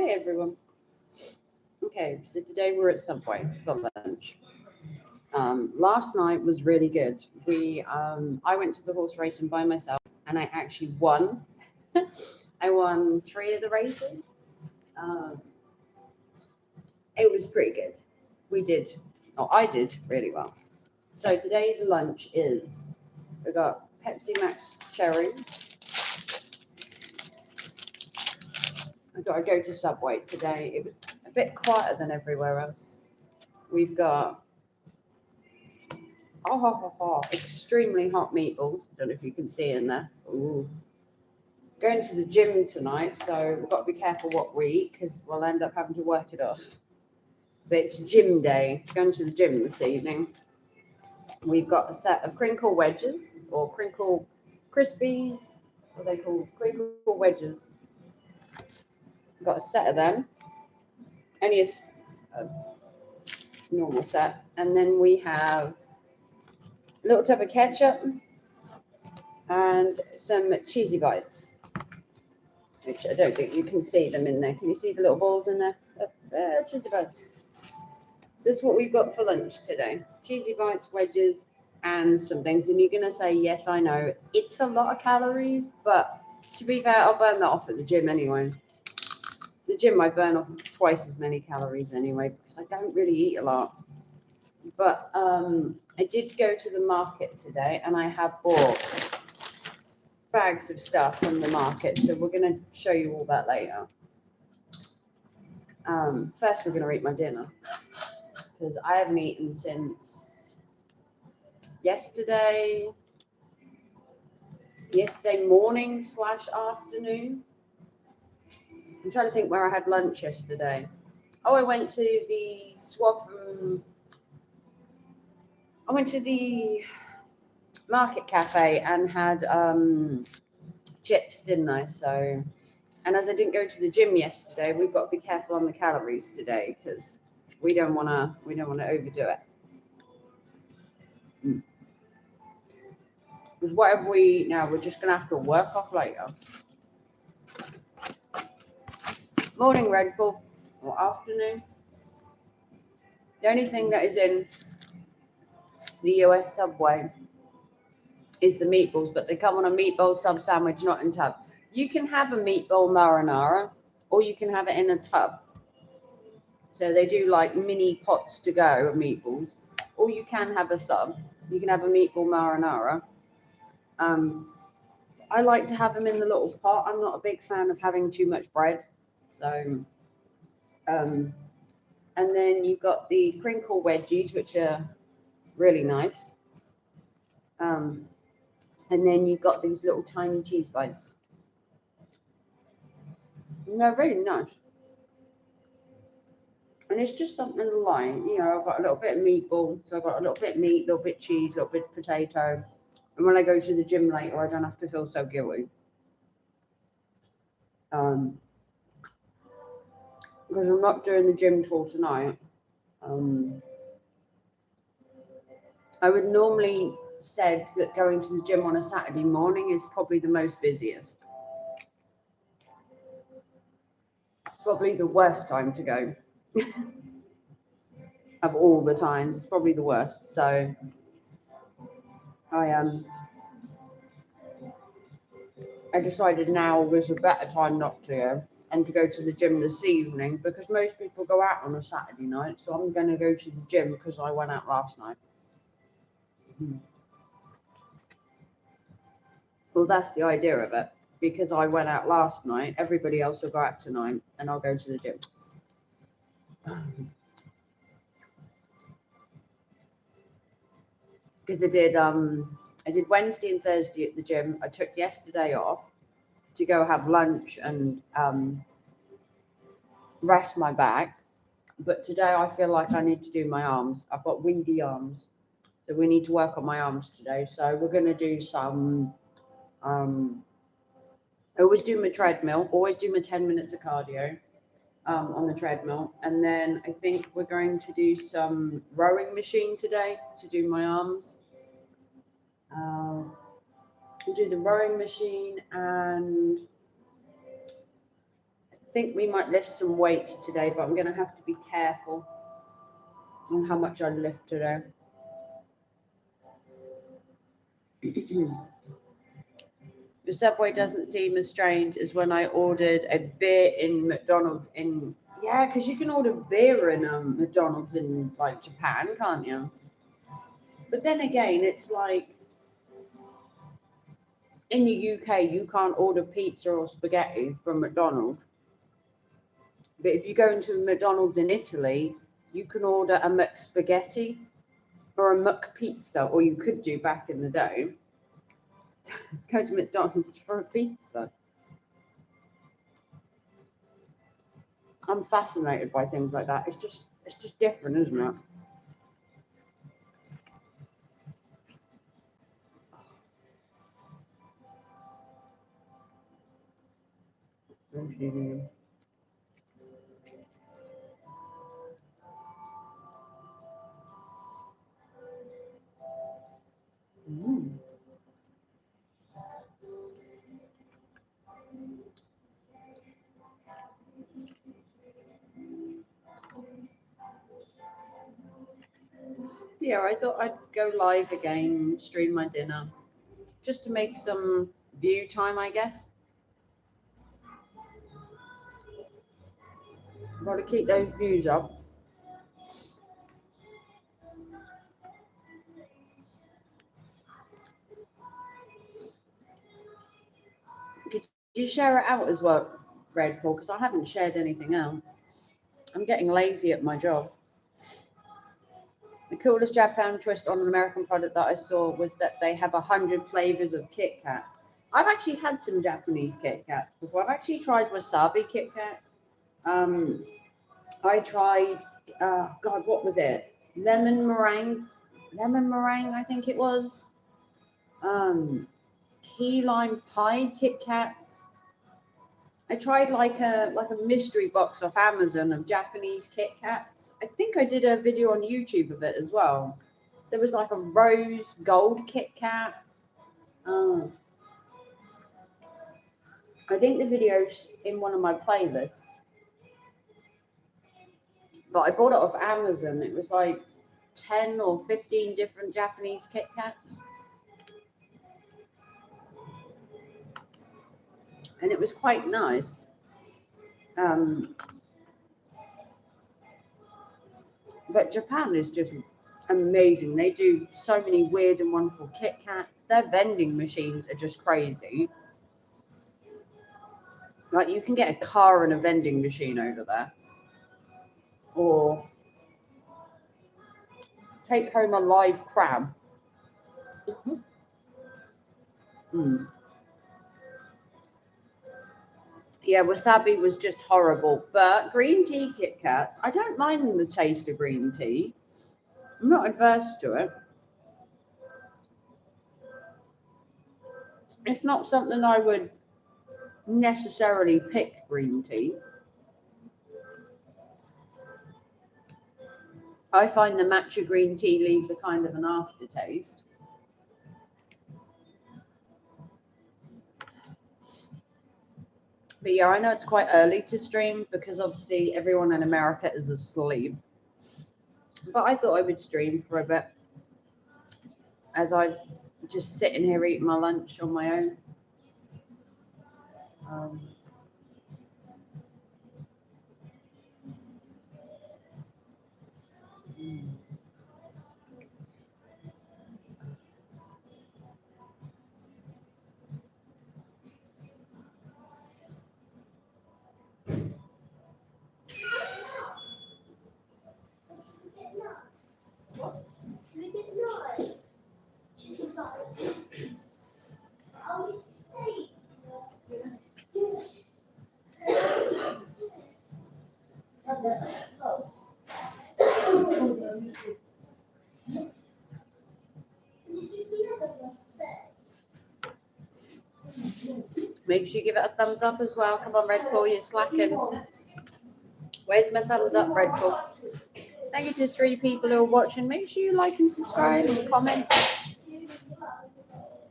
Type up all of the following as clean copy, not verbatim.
Hi everyone. Okay, so today we're at Subway for lunch. Last night was really good. I went to the horse racing by myself, and I actually won. I won three of the races. Um, it was pretty good. We did, oh, I did really well. So today's lunch is we got Pepsi Max Cherry. I got to go to Subway today. It was a bit quieter than everywhere else. We've got extremely hot meatballs. Don't know if you can see in there. Ooh. Going to the gym tonight, so we've got to be careful what we eat because we'll end up having to work it off. But it's gym day. Going to the gym this evening. We've got a set of crinkle wedges or crinkle crispies. What are they called? Crinkle wedges. We've got a set of them. Only a normal set. And then we have a little tub of ketchup and some cheesy bites, which I don't think you can see them in there. Can you see the little balls in there? Cheesy bites. So this is what we've got for lunch today. Cheesy bites, wedges, and some things. And you're going to say, yes, I know. It's a lot of calories, but to be fair, I'll burn that off at the gym anyway. The gym, I burn off twice as many calories anyway, because I don't really eat a lot. But I did go to the market today, and I have bought bags of stuff from the market. So we're going to show you all that later. First, we're going to eat my dinner, because I haven't eaten since yesterday morning / afternoon. I'm trying to think where I had lunch yesterday. Oh, I went to the market cafe and had chips, didn't I? So, and as I didn't go to the gym yesterday, we've got to be careful on the calories today because we don't want to overdo it. Because whatever we eat now, we're just going to have to work off later. Morning, Red Bull, or afternoon. The only thing that is in the US Subway is the meatballs, but they come on a meatball sub sandwich, not in tub. You can have a meatball marinara, or you can have it in a tub. So they do like mini pots to go of meatballs, or you can have a sub. You can have a meatball marinara. I like to have them in the little pot. I'm not a big fan of having too much bread. So, and then you've got the crinkle wedgies, which are really nice. And then you've got these little tiny cheese bites. And they're really nice. And it's just something light. You know, I've got a little bit of meatball. So I've got a little bit of meat, a little bit of cheese, a little bit of potato. And when I go to the gym later, I don't have to feel so guilty. Because I'm not doing the gym tour tonight. I would normally said that going to the gym on a Saturday morning is probably the most busiest. Probably the worst time to go. Of all the times, it's probably the worst. So I decided now was a better time not to go and to go to the gym this evening because most people go out on a Saturday night. So I'm going to go to the gym because I went out last night. Well, that's the idea of it. Because I went out last night, everybody else will go out tonight, and I'll go to the gym. Because I did Wednesday and Thursday at the gym. I took yesterday off to go have lunch and rest my back. But today I feel like I need to do my arms. I've got weedy arms, so we need to work on my arms today. So we're going to do some. I always do my treadmill. Always do my 10 minutes of cardio on the treadmill, and then I think we're going to do some rowing machine today to do my arms. We'll do the rowing machine, and I think we might lift some weights today, but I'm going to have to be careful on how much I lift today. The Subway doesn't seem as strange as when I ordered a beer in McDonald's in, yeah, because you can order beer in McDonald's in like Japan, can't you? But then again, it's like in the UK, you can't order pizza or spaghetti from McDonald's. But if you go into a McDonald's in Italy, you can order a McSpaghetti or a McPizza, or you could do back in the day. Go to McDonald's for a pizza. I'm fascinated by things like that. It's just different, isn't it? Mm. Yeah, I thought I'd go live again, stream my dinner, just to make some view time, I guess. Got to keep those views up. Could you share it out as well, Red Paul? Because I haven't shared anything out. I'm getting lazy at my job. The coolest Japan twist on an American product that I saw was that they have 100 flavors of Kit Kat. I've actually had some Japanese Kit Kats before. I've actually tried wasabi Kit Kat. I tried, God, what was it? Lemon meringue, I think it was. Key lime pie Kit Kats. I tried like a mystery box off Amazon of Japanese Kit Kats. I think I did a video on YouTube of it as well. There was like a rose gold Kit Kat. I think the video's in one of my playlists. But I bought it off Amazon. It was like 10 or 15 different Japanese Kit Kats. And it was quite nice. But Japan is just amazing. They do so many weird and wonderful Kit Kats. Their vending machines are just crazy. Like you can get a car and a vending machine over there. Or take home a live crab. Mm. Yeah, wasabi was just horrible. But green tea Kit Kats, I don't mind the taste of green tea. I'm not adverse to it. It's not something I would necessarily pick green tea. I find the matcha green tea leaves a kind of an aftertaste. But yeah, I know it's quite early to stream because obviously everyone in America is asleep. But I thought I would stream for a bit as I'm just sitting here eating my lunch on my own. Make sure you give it a thumbs up as well. Come on, Red Bull, you're slacking. Where's my thumbs up, Red Bull? Thank you to 3 people who are watching. Make sure you like and subscribe and comment.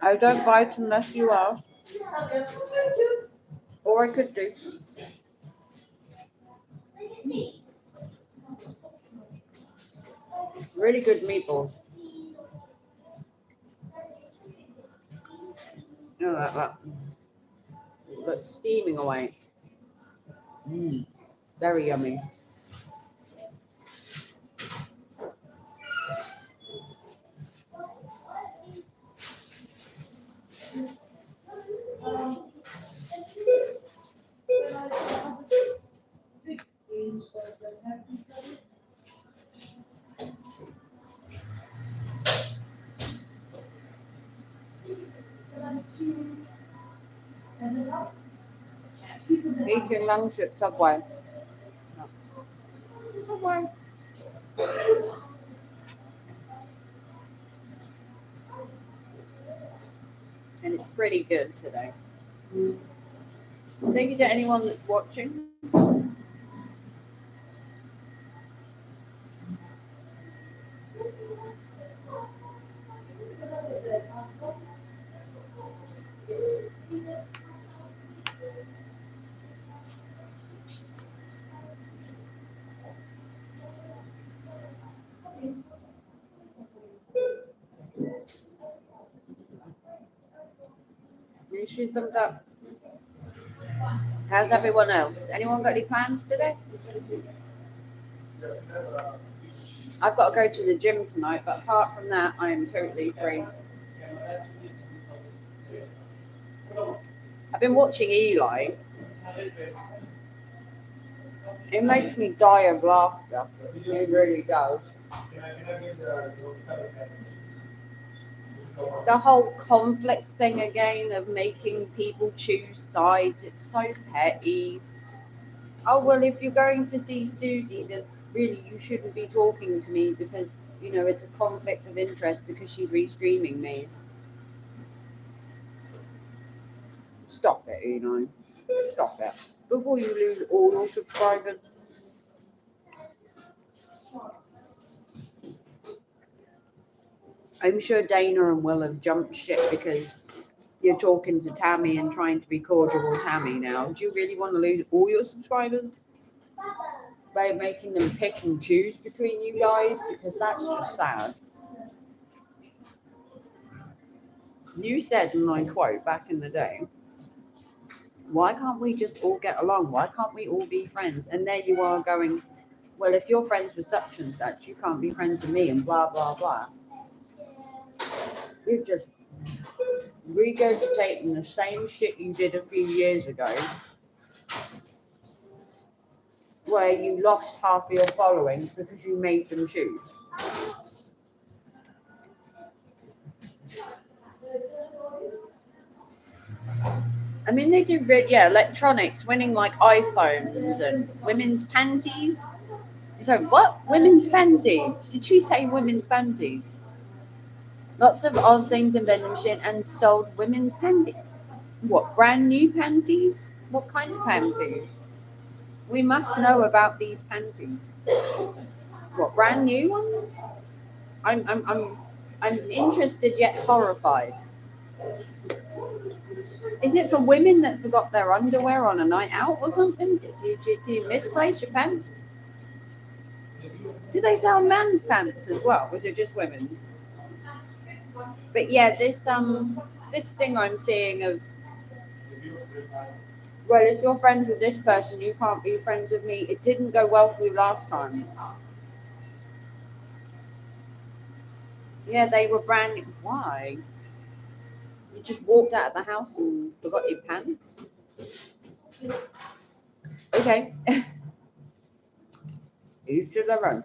I don't bite unless you ask. Or I could do. Really good meatballs. Oh, that's steaming away. Very yummy. Eating lunch at Subway. Subway. And it's pretty good today. Thank you to anyone that's watching. You should thumbs up. How's everyone else? Anyone got any plans today? I've got to go to the gym tonight, but apart from that, I am totally free. I've been watching Eli. It makes me die of laughter. It really does. The whole conflict thing again of making people choose sides, it's so petty. Oh, well, if you're going to see Susie, then really you shouldn't be talking to me because, you know, it's a conflict of interest because she's restreaming me. Stop it, Eli. Stop it. Before you lose all your subscribers. I'm sure Dana and Will have jumped ship because you're talking to Tammy and trying to be cordial with Tammy now. Do you really want to lose all your subscribers by making them pick and choose between you guys? Because that's just sad. You said, and I quote, back in the day, why can't we just all get along? Why can't we all be friends? And there you are going, well, if you're friends with such and such, you can't be friends with me and blah, blah, blah. You're just regurgitating the same shit you did a few years ago where you lost half of your following because you made them choose. I mean, they do, electronics, winning like iPhones and women's panties. So, what? Women's panties? Did she say women's panties? Lots of odd things in vending machine and sold women's panties. What, brand new panties? What kind of panties? We must know about these panties. What, brand new ones? I'm interested yet horrified. Is it for women that forgot their underwear on a night out or something? Did you misplace your pants? Do they sell men's pants as well? Was it just women's? But yeah, this thing I'm seeing of, well, if you're friends with this person, you can't be friends with me. It didn't go well for you last time. Yeah, they were brand new. Why? You just walked out of the house and forgot your pants? Okay. Each to their own.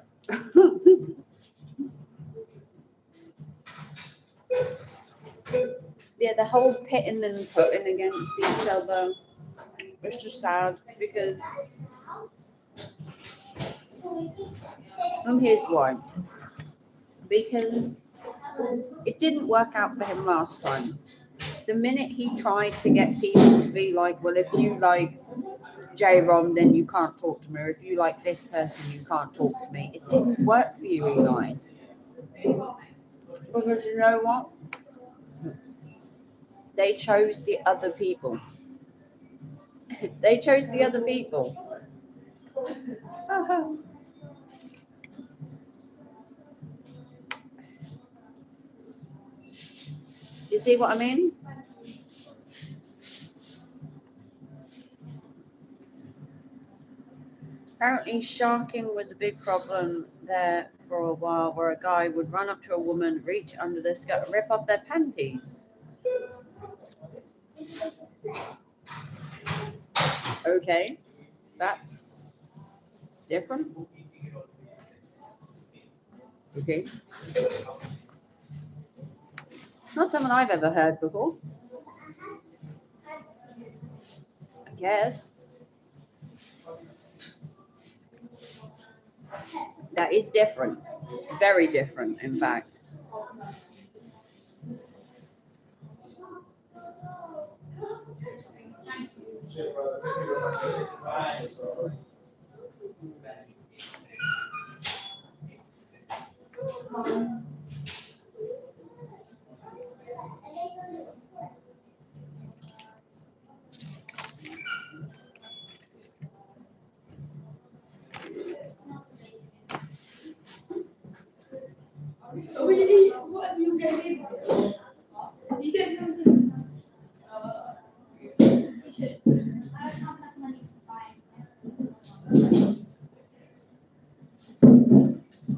Yeah, the whole pitting and putting against each other. It's just sad because, and here's why. Because it didn't work out for him last time. The minute he tried to get people to be like, well, if you like J-Rom, then you can't talk to me. Or if you like this person, you can't talk to me. It didn't work for you, Eli. Because you know what? They chose the other people. They chose the other people. Oh, You see what I mean? Apparently, sharking was a big problem there for a while, where a guy would run up to a woman, reach under their skirt, and rip off their panties. Okay, that's different. Okay. Not something I've ever heard before. I guess. That is different. Very different, in fact. What have you guys eaten? You guys haven't. I don't have enough money to buy it.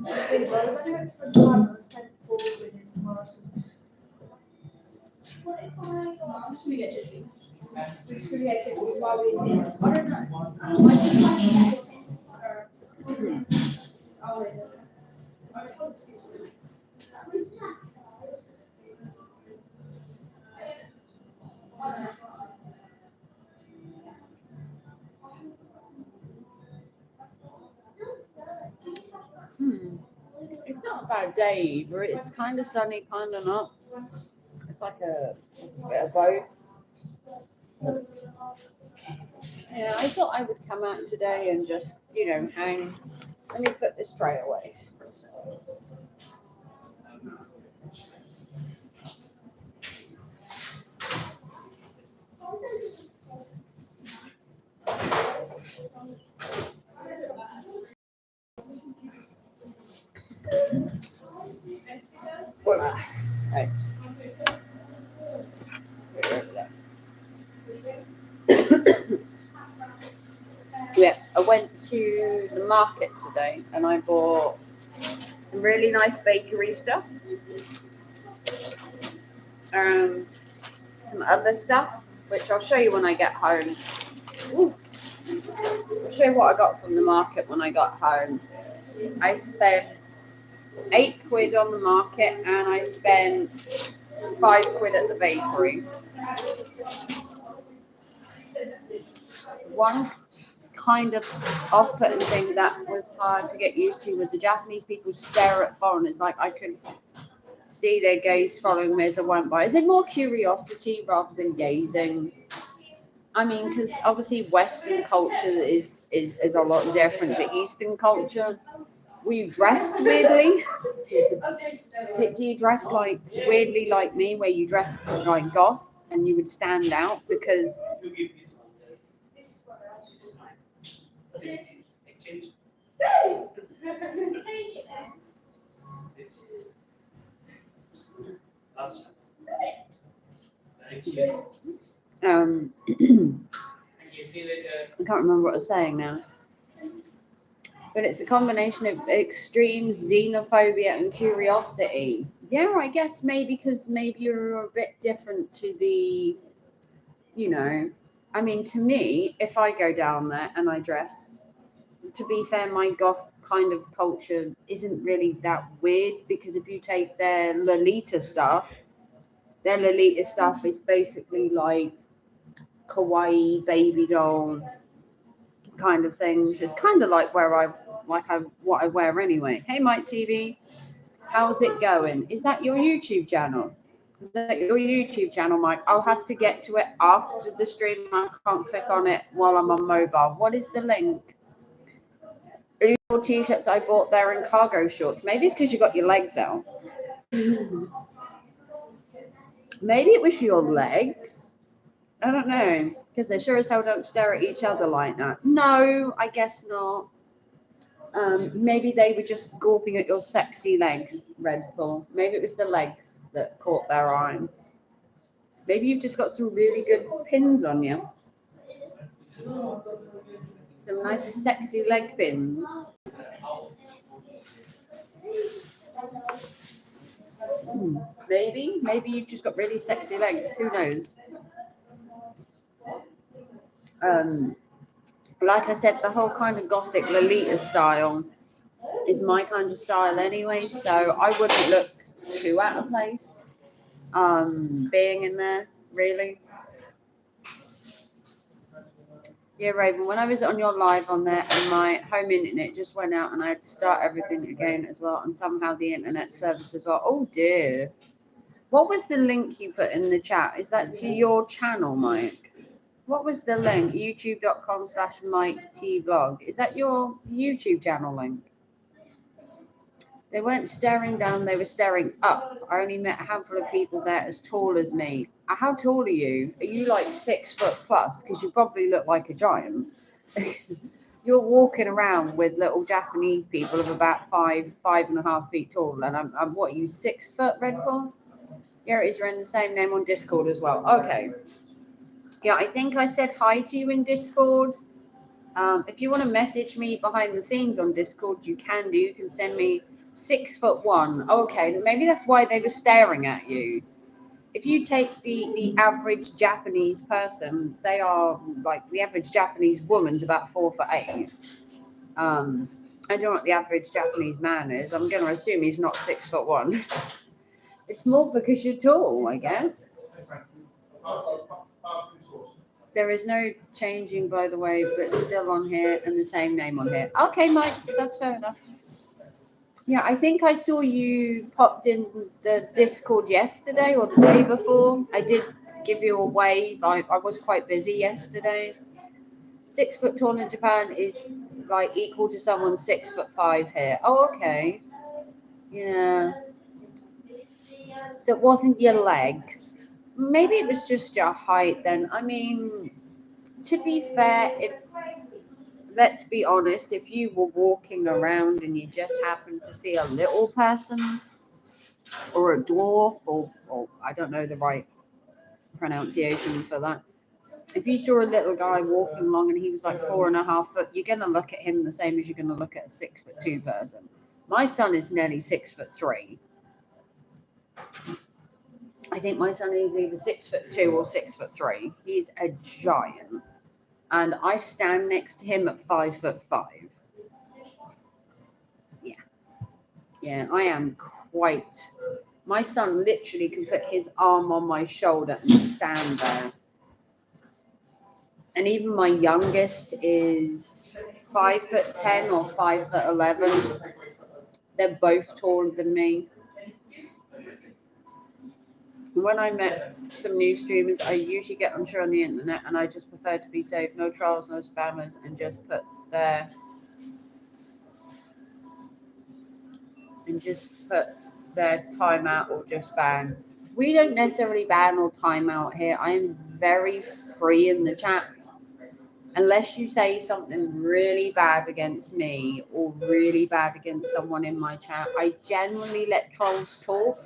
I was only going to spend 5 minutes, spent 4 with it tomorrow. What if I'm just going to get chicken. We're just going to get chicken while we're here. I don't know. I just It's not a bad day either. It's kind of sunny, kind of not. It's like a bit of both. Yeah, I thought I would come out today and just, hang. Let me put this tray away. Voila. Right. Yeah, I went to the market today and I bought some really nice bakery stuff. Some other stuff, which I'll show you when I get home. Ooh. I'll show you what I got from the market when I got home. I spent £8 on the market and I spent £5 at the bakery. One kind of off-putting thing that was hard to get used to was the Japanese people stare at foreigners like I could see their gaze following me as I went by. Is it more curiosity rather than gazing? I mean, because obviously Western culture is a lot different to Eastern culture. Were you dressed weirdly? Do you dress like weirdly like me, where you dress like goth and you would stand out because? I can't remember what I was saying now. But it's a combination of extreme xenophobia and curiosity. Yeah, I guess maybe because maybe you're a bit different to the, I mean, to me, if I go down there and I dress, to be fair, my goth kind of culture isn't really that weird, because if you take their Lolita stuff is basically like kawaii baby doll kind of thing, which is kind of like what I wear anyway. Hey, Mike TV, how's it going? Is that your YouTube channel? Is that your YouTube channel, Mike? I'll have to get to it after the stream. I can't click on it while I'm on mobile. What is the link? All t-shirts I bought there in cargo shorts. Maybe it's because you got your legs out. Maybe it was your legs. I don't know, because they sure as hell don't stare at each other like that. No, I guess not. Maybe they were just gawping at your sexy legs, Red Bull. Maybe it was the legs that caught their eye. Maybe you've just got some really good pins on you. Some nice sexy leg pins. Maybe you've just got really sexy legs. Who knows? Like I said, the whole kind of gothic Lolita style is my kind of style anyway, so I wouldn't look too out of place being in there, really. Yeah, Raven, when I was on your live on there and my home internet just went out and I had to start everything again as well, and somehow the internet service as well. Oh dear. What was the link you put in the chat? Is that to your channel, Mike? What was the link? youtube.com/MikeTVlog. Is that your YouTube channel link? They weren't staring down, they were staring up. I only met a handful of people there as tall as me. How tall are you? Are you like 6 foot plus? Because you probably look like a giant. You're walking around with little Japanese people of about 5.5 feet tall. And I'm what, are you 6 foot, Red Bull? Yeah, it is. We're in the same name on Discord as well. Okay. Yeah, I think I said hi to you in Discord. If you want to message me behind the scenes on Discord, you can do. You can send me 6'1". Okay, maybe that's why they were staring at you. If you take the average Japanese person, they are like the average Japanese woman's about 4'8". I don't know what the average Japanese man is. I'm going to assume he's not 6'1". It's more because you're tall, I guess. There is no changing, by the way, but still on here and the same name on here. Okay, Mike, that's fair enough. Yeah, I think I saw you popped in the Discord yesterday or the day before. I did give you a wave. I was quite busy yesterday. 6 foot tall in Japan is like equal to someone 6'5" here. Oh, okay. Yeah. So it wasn't your legs. Maybe it was just your height then. I mean, to be fair, let's be honest, if you were walking around and you just happened to see a little person or a dwarf or I don't know the right pronunciation for that. If you saw a little guy walking along and he was like 4.5 foot, you're going to look at him the same as you're going to look at a 6'2" person. My son is nearly 6'3". I think my son is either 6'2" or 6'3". He's a giant. And I stand next to him at 5'5". Yeah. Yeah, I am quite. My son literally can put his arm on my shoulder and stand there. And even my youngest is 5'10" or 5'11". They're both taller than me. When I met some new streamers, I usually get unsure on the internet and I just prefer to be safe. No trolls, no spammers, and just put their timeout or just ban. We don't necessarily ban or timeout here. I am very free in the chat. Unless you say something really bad against me or really bad against someone in my chat, I generally let trolls talk.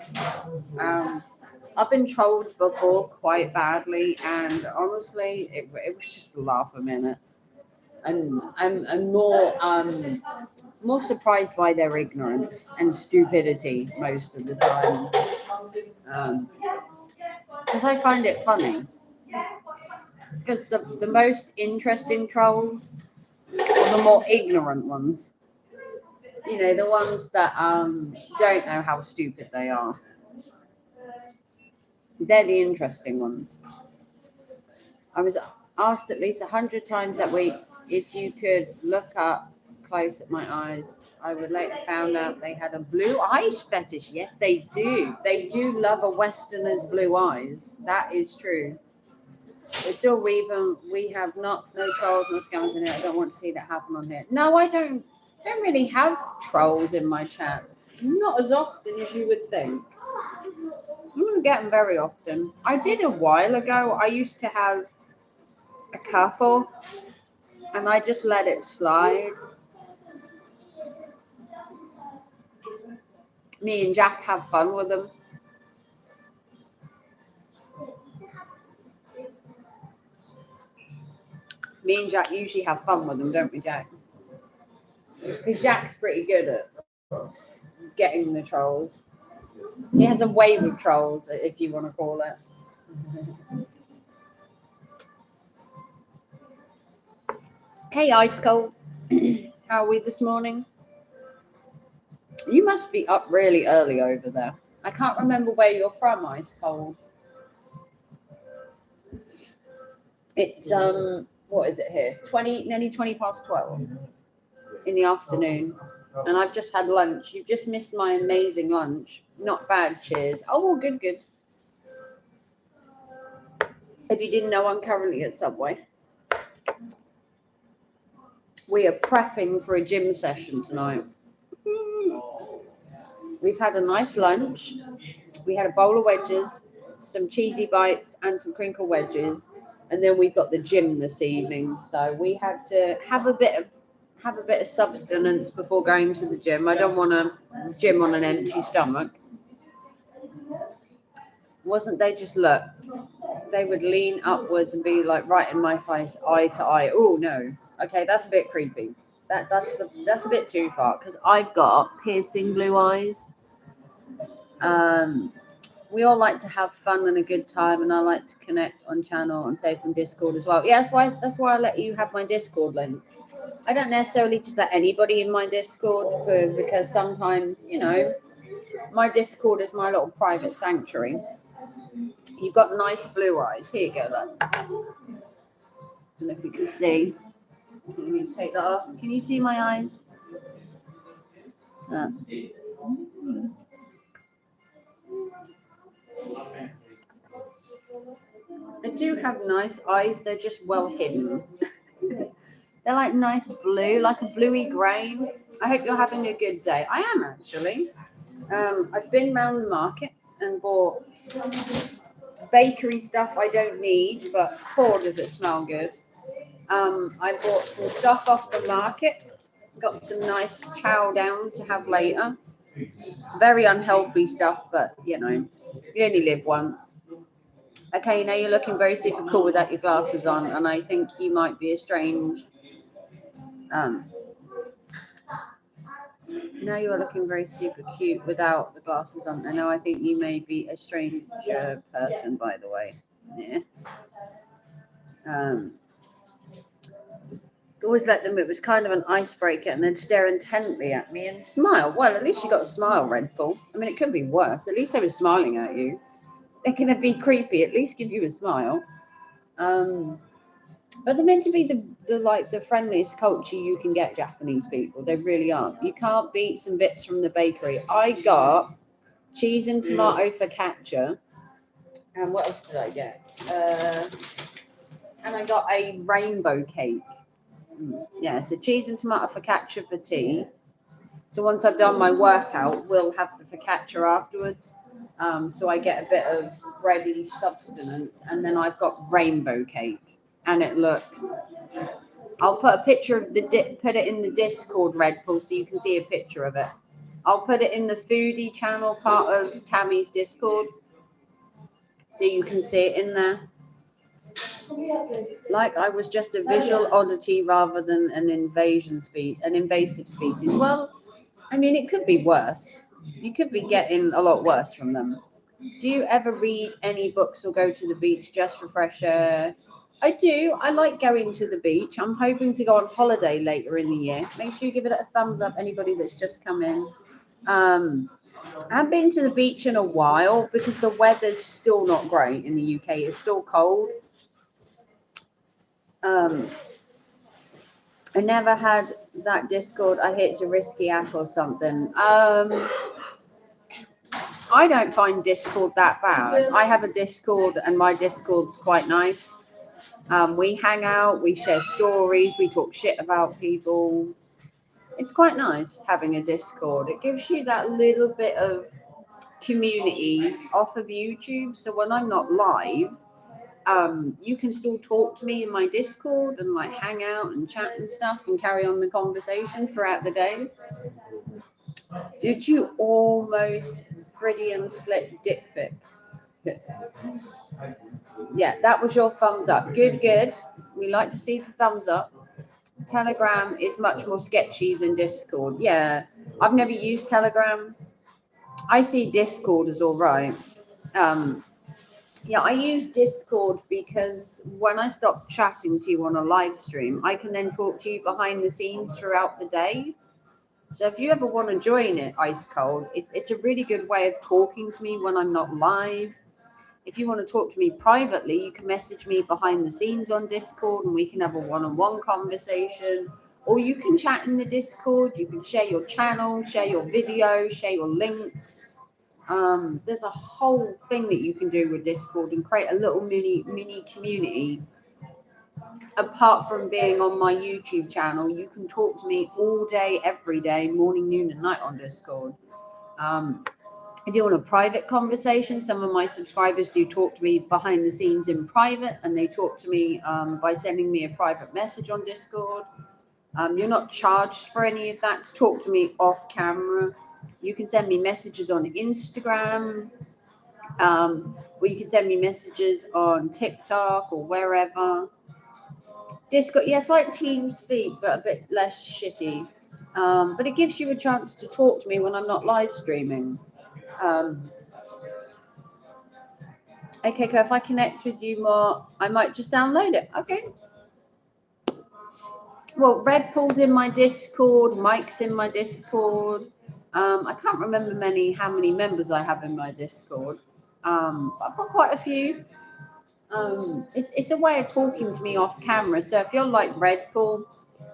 I've been trolled before quite badly, and honestly, it was just a laugh a minute. And I'm more surprised by their ignorance and stupidity most of the time, because I find it funny. Because the most interesting trolls are the more ignorant ones. You know, the ones that don't know how stupid they are. They're the interesting ones. I was asked at least 100 times that week if you could look up close at my eyes. I would later found out they had a blue eyes fetish. Yes, they do. They do love a Westerner's blue eyes. That is true. But still, we have no trolls, no scammers in here. I don't want to see that happen on here. No, I don't really have trolls in my chat. Not as often as you would think. I don't get them very often. I did a while ago. I used to have a couple, and I just let it slide. Me and Jack have fun with them. Me and Jack usually have fun with them, don't we, Jack? Because Jack's pretty good at getting the trolls. He has a wave of trolls, if you want to call it. Hey, Ice Cold. How are we this morning? You must be up really early over there. I can't remember where you're from, Ice Cold. It's what is it here? Nearly 20 past 12 in the afternoon. And I've just had lunch. You've just missed my amazing lunch. Not bad, cheers. Oh, good, good. If you didn't know, I'm currently at Subway. We are prepping for a gym session tonight. We've had a nice lunch. We had a bowl of wedges, some cheesy bites, and some crinkle wedges. And then we got the gym this evening. So we had to have a bit of substance before going to the gym. I don't want to gym on an empty stomach. Wasn't they just looked? They would lean upwards and be like right in my face, eye to eye. Oh no. Okay, that's a bit creepy. That's a bit too far because I've got piercing blue eyes. We all like to have fun and a good time, and I like to connect on channel and say from Discord as well. Yeah, that's why I let you have my Discord link. I don't necessarily just let anybody in my Discord because sometimes, you know, my Discord is my little private sanctuary. You've got nice blue eyes. Here you go, look. I don't know if you can see. Let me take that off. Can you see my eyes? I do have nice eyes. They're just well hidden. They're like nice blue, like a bluey grey. I hope you're having a good day. I am actually. I've been round the market and bought bakery stuff I don't need, but poor does it smell good. I bought some stuff off the market. Got some nice chow down to have later. Very unhealthy stuff, but you know, you only live once. Okay, now you're looking very super cool without your glasses on, and I think you might be a strange. Now you are looking very super cute without the glasses on. And now I think you may be a stranger person, by the way. Yeah. Always let them. It was kind of an icebreaker, and then stare intently at me and smile. Well, at least you got a smile, Red Bull. I mean, it could be worse. At least they were smiling at you. They're gonna be creepy. At least give you a smile. But they're meant to be the friendliest culture you can get, Japanese people. They really are. You can't beat some bits from the bakery. I got cheese and tomato focaccia. And what else did I get? And I got a rainbow cake. Yeah, so cheese and tomato focaccia for tea. So once I've done my workout, we'll have the focaccia afterwards. So I get a bit of bready substance, and then I've got rainbow cake. And it looks. I'll put a picture of put it in the Discord, Red Bull, so you can see a picture of it. I'll put it in the foodie channel part of Tammy's Discord, so you can see it in there. Like I was just a visual oddity rather than an invasive species. Well, I mean, it could be worse. You could be getting a lot worse from them. Do you ever read any books or go to the beach just for fresh air? I do. I like going to the beach. I'm hoping to go on holiday later in the year. Make sure you give it a thumbs up, anybody that's just come in. I haven't been to the beach in a while because the weather's still not great in the UK. It's still cold. I never had that Discord. I hear it's a risky app or something. I don't find Discord that bad. I have a Discord and my Discord's quite nice. We hang out, we share stories, we talk shit about people. It's quite nice having a Discord. It gives you that little bit of community off of YouTube. So when I'm not live, you can still talk to me in my Discord and like hang out and chat and stuff and carry on the conversation throughout the day. Did you almost Freudian slip dick pic? Yeah, that was your thumbs up. Good, good. We like to see the thumbs up. Telegram is much more sketchy than Discord. Yeah, I've never used Telegram. I see Discord as all right. Yeah, I use Discord because when I stop chatting to you on a live stream, I can then talk to you behind the scenes throughout the day. So if you ever want to join it, Ice Cold, it's a really good way of talking to me when I'm not live. If you want to talk to me privately, you can message me behind the scenes on Discord and we can have a one-on-one conversation. Or you can chat in the Discord, you can share your channel, share your video, share your links. There's a whole thing that you can do with Discord and create a little mini community. Apart from being on my YouTube channel, you can talk to me all day, every day, morning, noon, and night on Discord. If you want a private conversation, some of my subscribers do talk to me behind the scenes in private, and they talk to me by sending me a private message on Discord. You're not charged for any of that to talk to me off camera. You can send me messages on Instagram, or you can send me messages on TikTok or wherever. Discord, yes, like TeamSpeak, but a bit less shitty. But it gives you a chance to talk to me when I'm not live streaming. Okay, cool. If I connect with you more, I might just download it. Okay. Well, Red Bull's in my Discord. Mike's in my Discord. I can't remember how many members I have in my Discord. I've got quite a few. It's a way of talking to me off camera. So if you're like Red Bull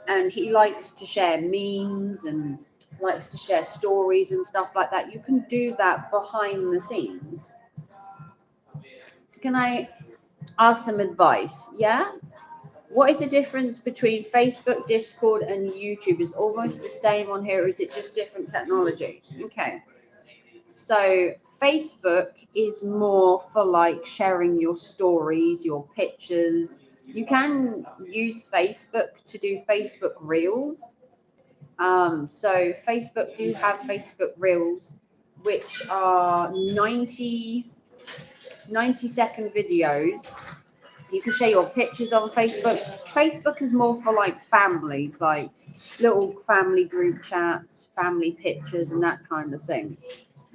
and he likes to share memes and likes to share stories and stuff like that, you can do that behind the scenes. Can I ask some advice? Yeah. What is the difference between Facebook, Discord, and YouTube? Is almost the same on here, or is it just different technology? Okay. So Facebook is more for like sharing your stories, your pictures. You can use Facebook to do Facebook Reels. So Facebook do have Facebook Reels, which are 90-second videos. You can share your pictures on Facebook. Facebook is more for like families, like little family group chats, family pictures, and that kind of thing.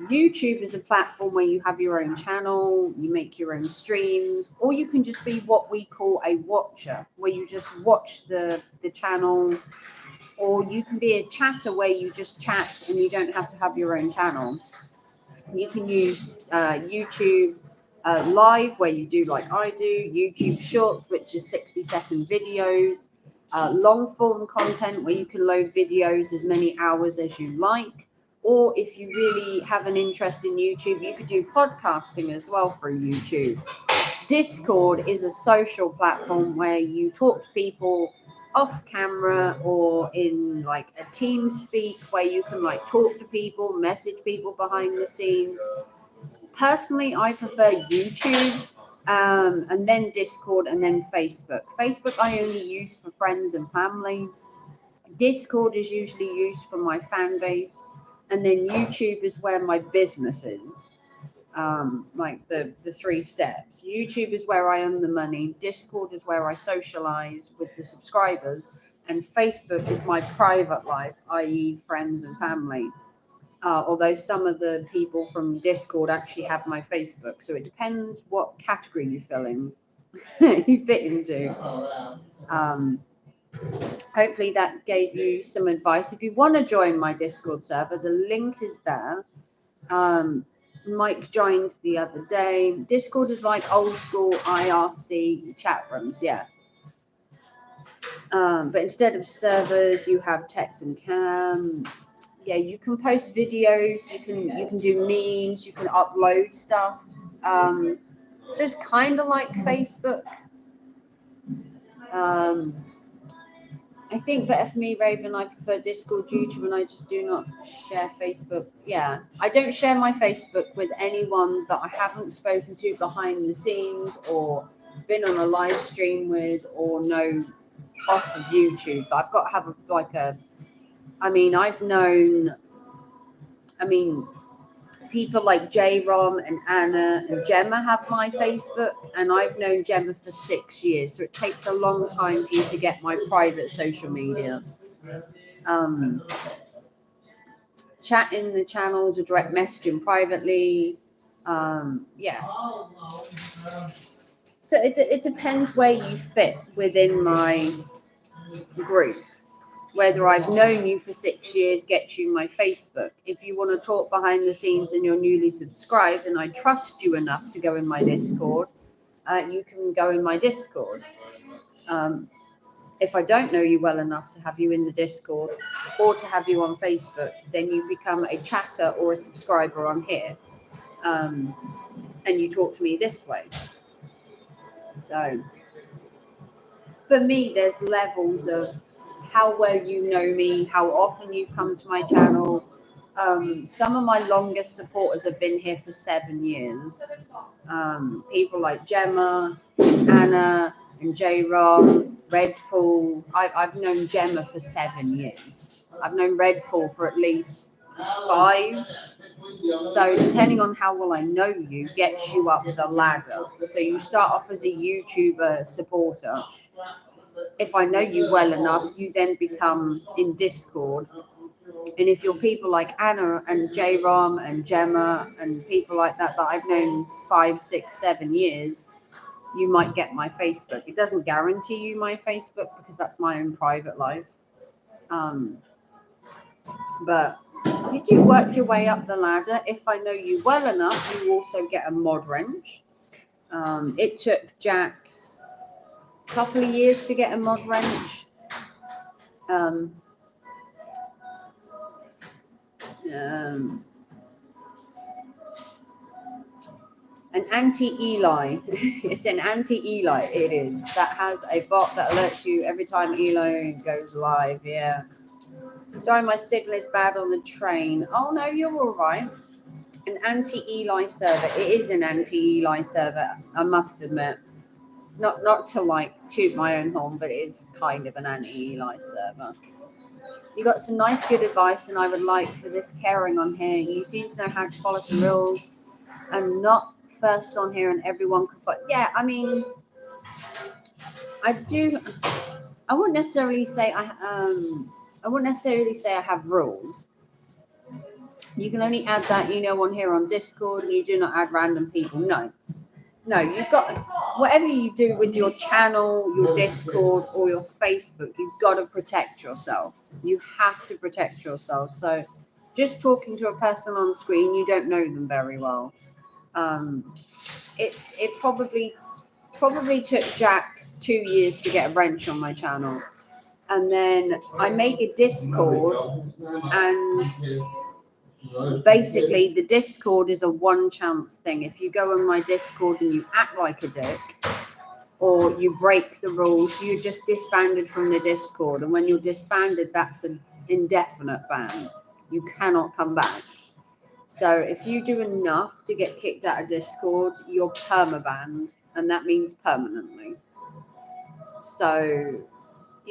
YouTube is a platform where you have your own channel, you make your own streams, or you can just be what we call a watcher, where you just watch the channel, or you can be a chatter where you just chat and you don't have to have your own channel. You can use YouTube Live, where you do like I do, YouTube Shorts, which is 60-second videos, long form content where you can load videos as many hours as you like. Or if you really have an interest in YouTube, you could do podcasting as well through YouTube. Discord is a social platform where you talk to people off camera or in like a TeamSpeak where you can like talk to people, message people behind the scenes. Personally, I prefer YouTube and then Discord and then Facebook. Facebook I only use for friends and family. Discord is usually used for my fan base. And then YouTube is where my business is. Like the 3 steps. YouTube is where I earn the money. Discord is where I socialize with the subscribers. And Facebook is my private life, i.e. friends and family. Although some of the people from Discord actually have my Facebook. So it depends what category you you fit into. Hopefully that gave you some advice. If you want to join my Discord server, the link is there. Mike joined the other day. Discord is like old school IRC chat rooms, yeah. But instead of servers, you have text and cam. Yeah, you can post videos. You can do memes. You can upload stuff. So it's kind of like Facebook. I think better for me, Raven, I prefer Discord, YouTube, and I just do not share Facebook. Yeah, I don't share my Facebook with anyone that I haven't spoken to behind the scenes or been on a live stream with or know off of YouTube. I've got to have I've known I mean, people like J-Rom and Anna and Gemma have my Facebook, and I've known Gemma for 6 years, so it takes a long time for you to get my private social media. Chat in the channels or direct messaging privately. Yeah. So it depends where you fit within my group. Whether I've known you for 6 years gets you my Facebook. If you want to talk behind the scenes and you're newly subscribed and I trust you enough to go in my Discord, you can go in my Discord. If I don't know you well enough to have you in the Discord or to have you on Facebook, then you become a chatter or a subscriber on here. And you talk to me this way. So for me, there's levels of how well you know me, how often you come to my channel. Some of my longest supporters have been here for 7 years. People like Gemma, Anna, and J-Rom, Red Pool. I've known Gemma for 7 years. I've known Red Pool for at least 5. So depending on how well I know you, gets you up the ladder. So you start off as a YouTuber supporter. If I know you well enough, you then become in Discord. And if you're people like Anna and J-Rom and Gemma and people like that I've known 5, 6, 7 years, you might get my Facebook. It doesn't guarantee you my Facebook because that's my own private life. But you do work your way up the ladder. If I know you well enough, you also get a mod wrench. It took Jack a couple of years to get a mod wrench. An anti-Eli. It's an anti-Eli. It is. That has a bot that alerts you every time Eli goes live. Yeah. Sorry, my signal is bad on the train. Oh, no, you're all right. An anti-Eli server. It is an anti-Eli server, I must admit. Not to like toot my own horn, but it is kind of an anti-Eli server. You got some nice, good advice, and I would like for this caring on here. You seem to know how to follow some rules and not first on here and everyone can fight. Yeah, I mean, I wouldn't necessarily say I have rules. You can only add that, on here on Discord, and you do not add random people. No, you've got, whatever you do with your channel, your Discord, or your Facebook, you've got to protect yourself. You have to protect yourself. So just talking to a person on screen, you don't know them very well. It probably took Jack 2 years to get a wrench on my channel. And then I make a Discord, and basically the Discord is a one chance thing. If you go on my Discord and you act like a dick or you break the rules, you're just disbanded from the Discord. And when you're disbanded, that's an indefinite ban. You cannot come back. So if you do enough to get kicked out of Discord, you're permabanned, and that means permanently. So,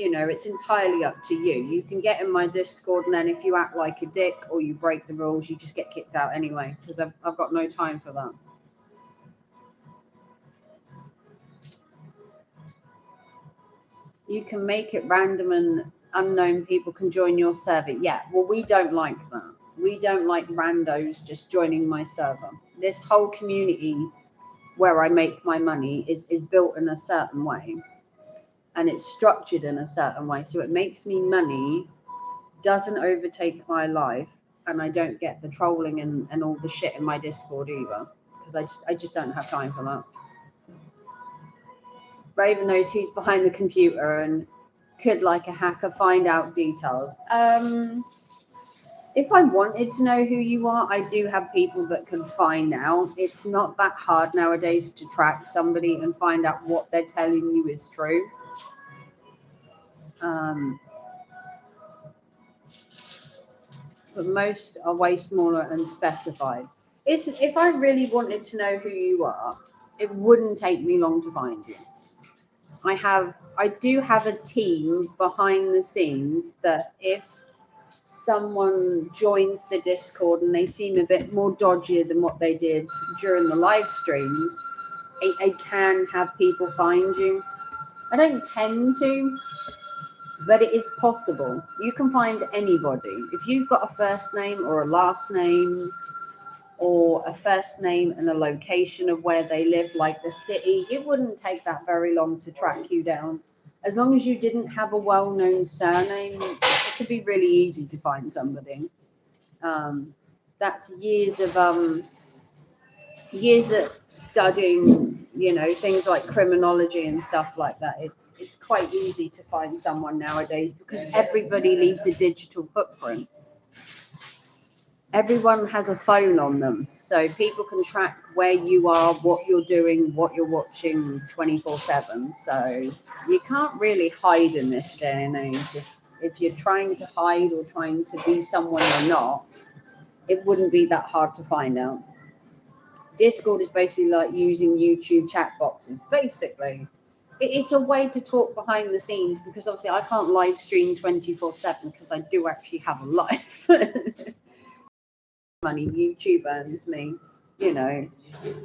it's entirely up to you. You can get in my Discord, and then if you act like a dick or you break the rules, you just get kicked out anyway, because I've got no time for that. You can make it random and unknown people can join your server. Yeah, well, we don't like that. We don't like randos just joining my server. This whole community where I make my money is built in a certain way, and it's structured in a certain way. So it makes me money, doesn't overtake my life, and I don't get the trolling and all the shit in my Discord either, because I just don't have time for that. Raven knows who's behind the computer and could, like a hacker, find out details. If I wanted to know who you are, I do have people that can find out. It's not that hard nowadays to track somebody and find out what they're telling you is true. But most are way smaller and specified. If I really wanted to know who you are, it wouldn't take me long to find you. I do have a team behind the scenes that if someone joins the Discord and they seem a bit more dodgier than what they did during the live streams, it can have people find you. I don't tend to, but it is possible. You can find anybody. If you've got a first name or a last name, or a first name and a location of where they live, like the city, it wouldn't take that very long to track you down. As long as you didn't have a well-known surname, it could be really easy to find somebody. That's years of studying, you know, things like criminology and stuff like that. It's quite easy to find someone nowadays because everybody leaves a digital footprint. Everyone has a phone on them, so people can track where you are, what you're doing, what you're watching 24/7. So you can't really hide in this day and age. If you're trying to hide or trying to be someone you're not, it wouldn't be that hard to find out. Discord is basically like using YouTube chat boxes. Basically, it's a way to talk behind the scenes because obviously I can't live stream 24/7 because I do actually have a life. Money YouTube earns me, you know,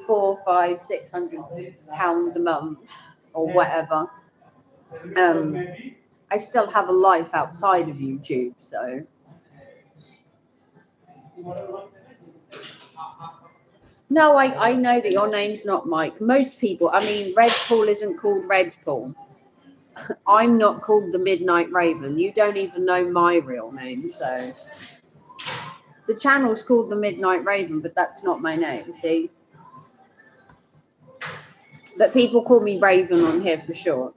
£400, £500, £600 a month or whatever. I still have a life outside of YouTube, so no, I know that your name's not Mike. Most people, I mean, Red Paul isn't called Red Paul. I'm not called the Midnight Raven. You don't even know my real name, so the channel's called the Midnight Raven, but that's not my name, see? But people call me Raven on here for short.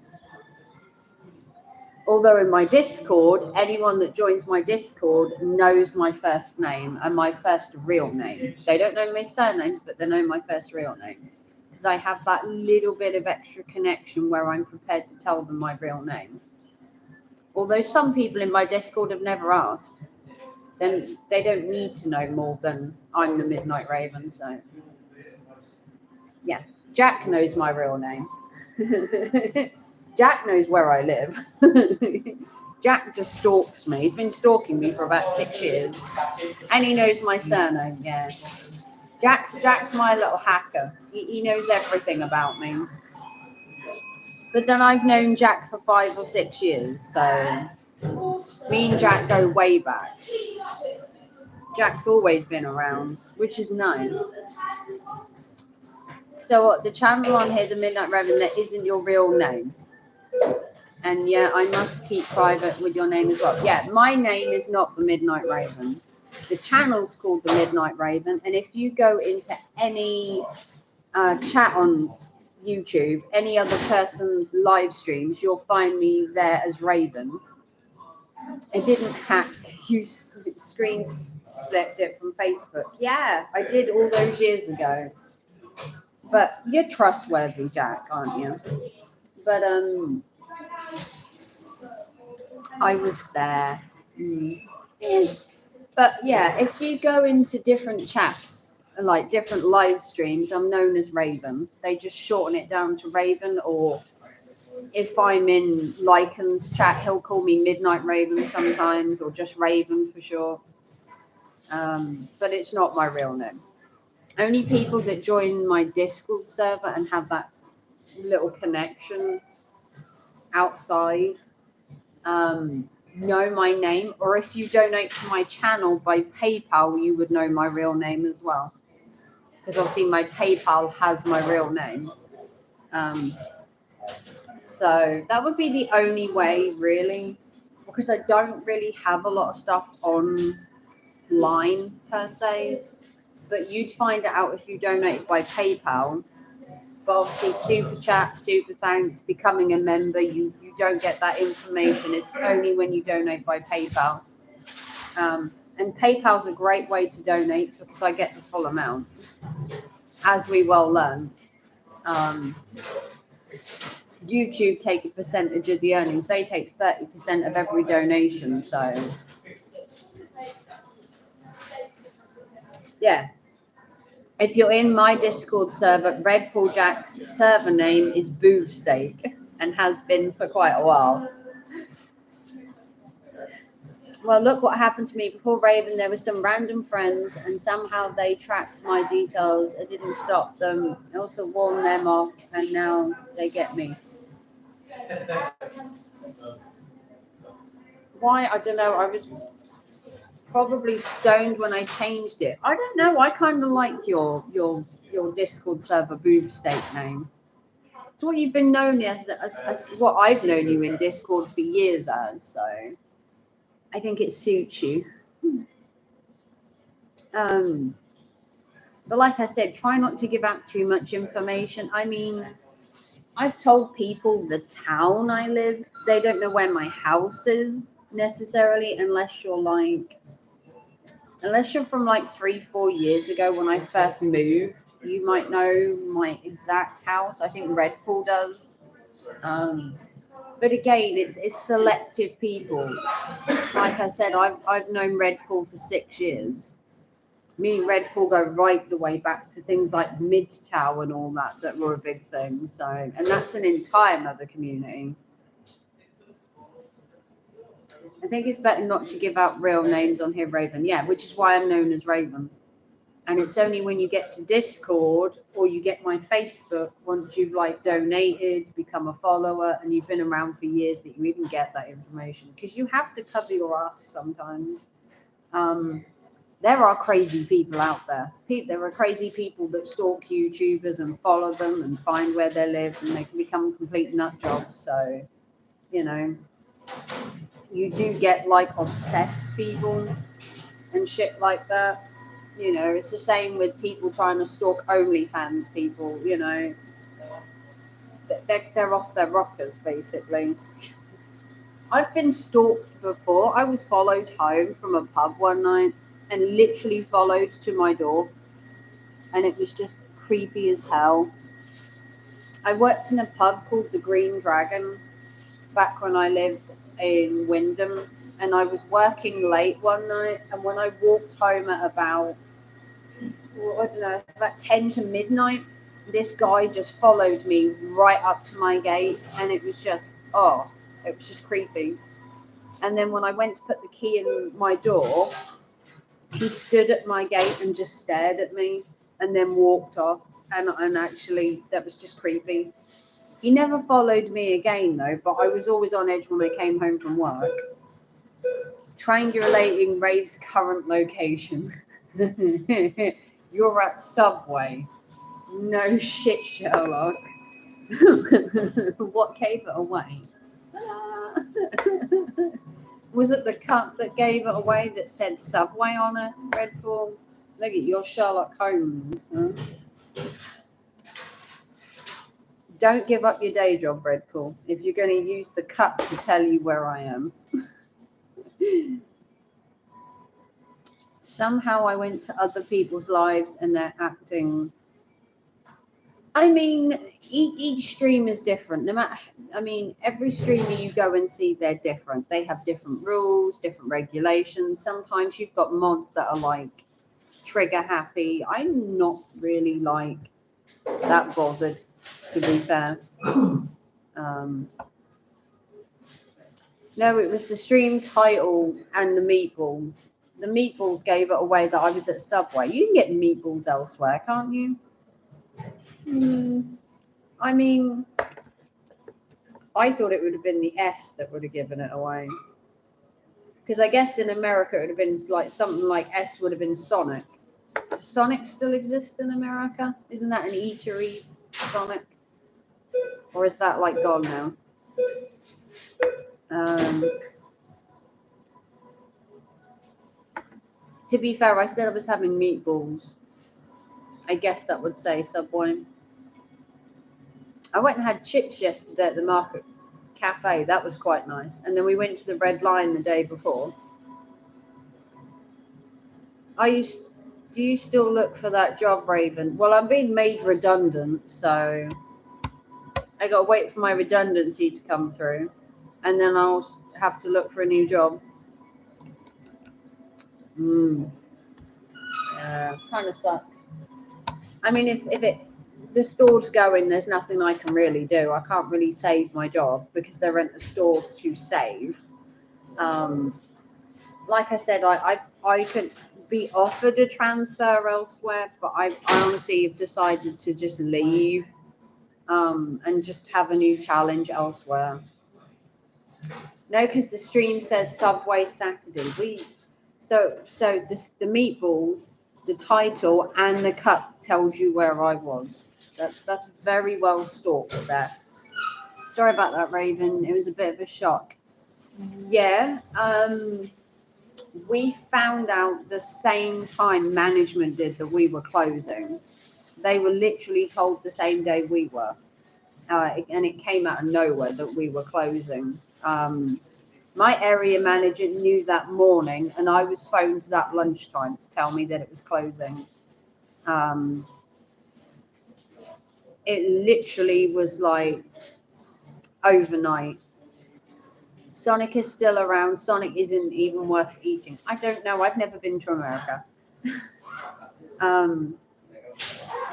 Although in my Discord, anyone that joins my Discord knows my first name and my first real name. They don't know my surnames, but they know my first real name. Because I have that little bit of extra connection where I'm prepared to tell them my real name. Although some people in my Discord have never asked. Then they don't need to know more than I'm the Midnight Raven, so yeah. Jack knows my real name. Jack knows where I live. Jack just stalks me. He's been stalking me for about 6 years. And he knows my surname, yeah. Jack's my little hacker. He knows everything about me. But then I've known Jack for 5 or 6 years, so me and Jack go way back. Jack's always been around, which is nice. So the channel on here, the Midnight Raven, that isn't your real name. And yeah, I must keep private with your name as well. Yeah, my name is not the Midnight Raven. The channel's called the Midnight Raven. And if you go into any chat on YouTube, any other person's live streams, you'll find me there as Raven. I didn't hack. You screen slipped it from Facebook. Yeah, I did all those years ago. But you're trustworthy, Jack, aren't you? But I was there. But yeah, if you go into different chats, like different live streams, I'm known as Raven. They just shorten it down to Raven, or if I'm in Lycan's chat, he'll call me Midnight Raven sometimes, or just Raven for sure. But it's not my real name. Only people that join my Discord server and have that little connection outside know my name, or if you donate to my channel by PayPal, you would know my real name as well, because obviously my PayPal has my real name. So that would be the only way, really, because I don't really have a lot of stuff online per se, but you'd find it out if you donate by PayPal. But obviously super chat, super thanks, becoming a member, you don't get that information. It's only when you donate by PayPal. And PayPal's a great way to donate because I get the full amount, as we well learn. YouTube take a percentage of the earnings. They take 30% of every donation. So yeah. If you're in my Discord server, Red Paul Jack's server name is Boobsteak and has been for quite a while. Well, look what happened to me before Raven. There were some random friends, and somehow they tracked my details. I didn't stop them. I also warned them off, and now they get me. Why? I don't know. I was probably stoned when I changed it. I don't know. I kind of like your Discord server boob state name. It's what you've been known as what I've known you in Discord for years as. So I think it suits you. But like I said, try not to give out too much information. I mean, I've told people the town I live. They don't know where my house is necessarily, unless you're from like 3-4 years ago when I first moved. You might know my exact house. I think Red Pool does. But again, it's selective people. Like I said, I've known Red Pool for 6 years. Me and Red Pool go right the way back to things like Midtown and all that were a big thing. So, and that's an entire other community. I think it's better not to give out real names on here, Raven. Yeah, which is why I'm known as Raven. And it's only when you get to Discord or you get my Facebook, once you've like donated, become a follower, and you've been around for years, that you even get that information. Because you have to cover your ass sometimes. There are crazy people out there. There are crazy people that stalk YouTubers and follow them and find where they live, and they can become complete nut jobs. So, you know, you do get like obsessed people and shit like that. You know, it's the same with people trying to stalk OnlyFans people. You know, they're off their rockers basically. I've been stalked before. I was followed home from a pub one night and literally followed to my door, and it was just creepy as hell. I worked in a pub called the Green Dragon back when I lived in Wyndham, and I was working late one night, and when I walked home at about, I don't know, about 10 to midnight, this guy just followed me right up to my gate, and it was just creepy. And then when I went to put the key in my door, he stood at my gate and just stared at me and then walked off. And actually, that was just creepy. He never followed me again, though, but I was always on edge when I came home from work. Triangulating Rave's current location. You're at Subway. No shit, Sherlock. What gave it away? Was it the cup that gave it away that said Subway on it, Red Bull? Look at your Sherlock Holmes. Huh? Don't give up your day job, Red Bull, if you're going to use the cup to tell you where I am. Somehow I went to other people's lives and they're acting. I mean, each stream is different. No matter, I mean, every streamer you go and see, they're different. They have different rules, different regulations. Sometimes you've got mods that are like trigger happy. I'm not really like that bothered, to be fair. No, it was the stream title and the meatballs. The meatballs gave it away that I was at Subway. You can get meatballs elsewhere, can't you? I mean, I thought it would have been the S that would have given it away. Because I guess in America it would have been like something like S would have been Sonic. Does Sonic still exist in America? Isn't that an eatery, Sonic? Or is that like gone now? To be fair, I said I was having meatballs. I guess that would say Subway. I went and had chips yesterday at the Market Cafe. That was quite nice. And then we went to the Red Lion the day before. Do you still look for that job, Raven? Well, I'm being made redundant, so I got to wait for my redundancy to come through, and then I'll have to look for a new job. Kind of sucks. I mean, if the store's going, there's nothing I can really do. I can't really save my job because there isn't a store to save. like I said, I could be offered a transfer elsewhere, but I honestly have decided to just leave, and just have a new challenge elsewhere. No, because the stream says Subway Saturday. So this the meatballs, the title, and the cup tells you where I was. That's very well stalked there. Sorry about that, Raven. It was a bit of a shock. Yeah. We found out the same time management did that we were closing. They were literally told the same day we were, and it came out of nowhere that we were closing. My area manager knew that morning, and I was phoned that lunchtime to tell me that it was closing. It literally was like overnight. Sonic is still around. Sonic isn't even worth eating. I don't know. I've never been to America.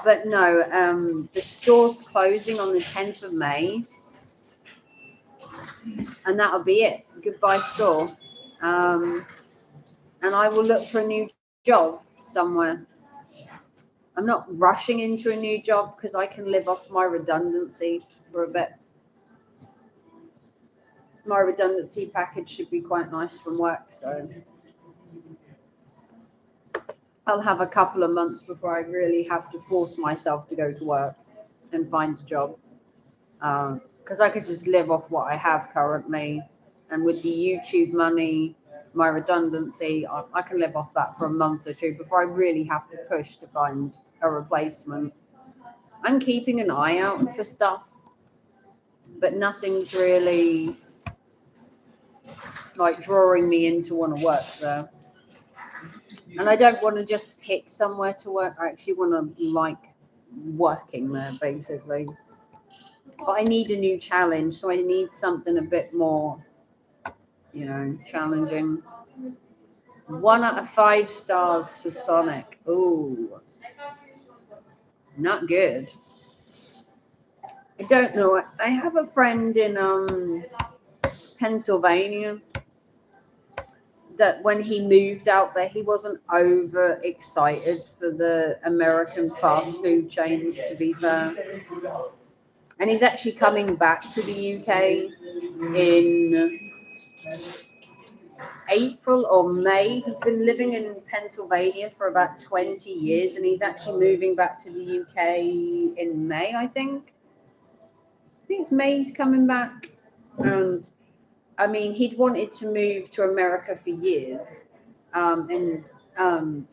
But no, the store's closing on the 10th of May. And that'll be it. Goodbye, store. And I will look for a new job somewhere. I'm not rushing into a new job because I can live off my redundancy for a bit. My redundancy package should be quite nice from work, so I'll have a couple of months before I really have to force myself to go to work and find a job. Because I could just live off what I have currently, and with the YouTube money, my redundancy, I can live off that for a month or two before I really have to push to find a replacement. I'm keeping an eye out for stuff, but nothing's really like drawing me in to want to work there. And I don't want to just pick somewhere to work. I actually want to like working there, basically. But I need a new challenge, so I need something a bit more, challenging. 1 out of 5 stars for Sonic. Ooh, not good. I don't know. I have a friend in Pennsylvania that when he moved out there, he wasn't over excited for the American fast food chains, to be fair. And he's actually coming back to the UK in April or May. He's been living in Pennsylvania for about 20 years, and he's actually moving back to the UK in May, I think. I think it's May he's coming back. And I mean, he'd wanted to move to America for years, and he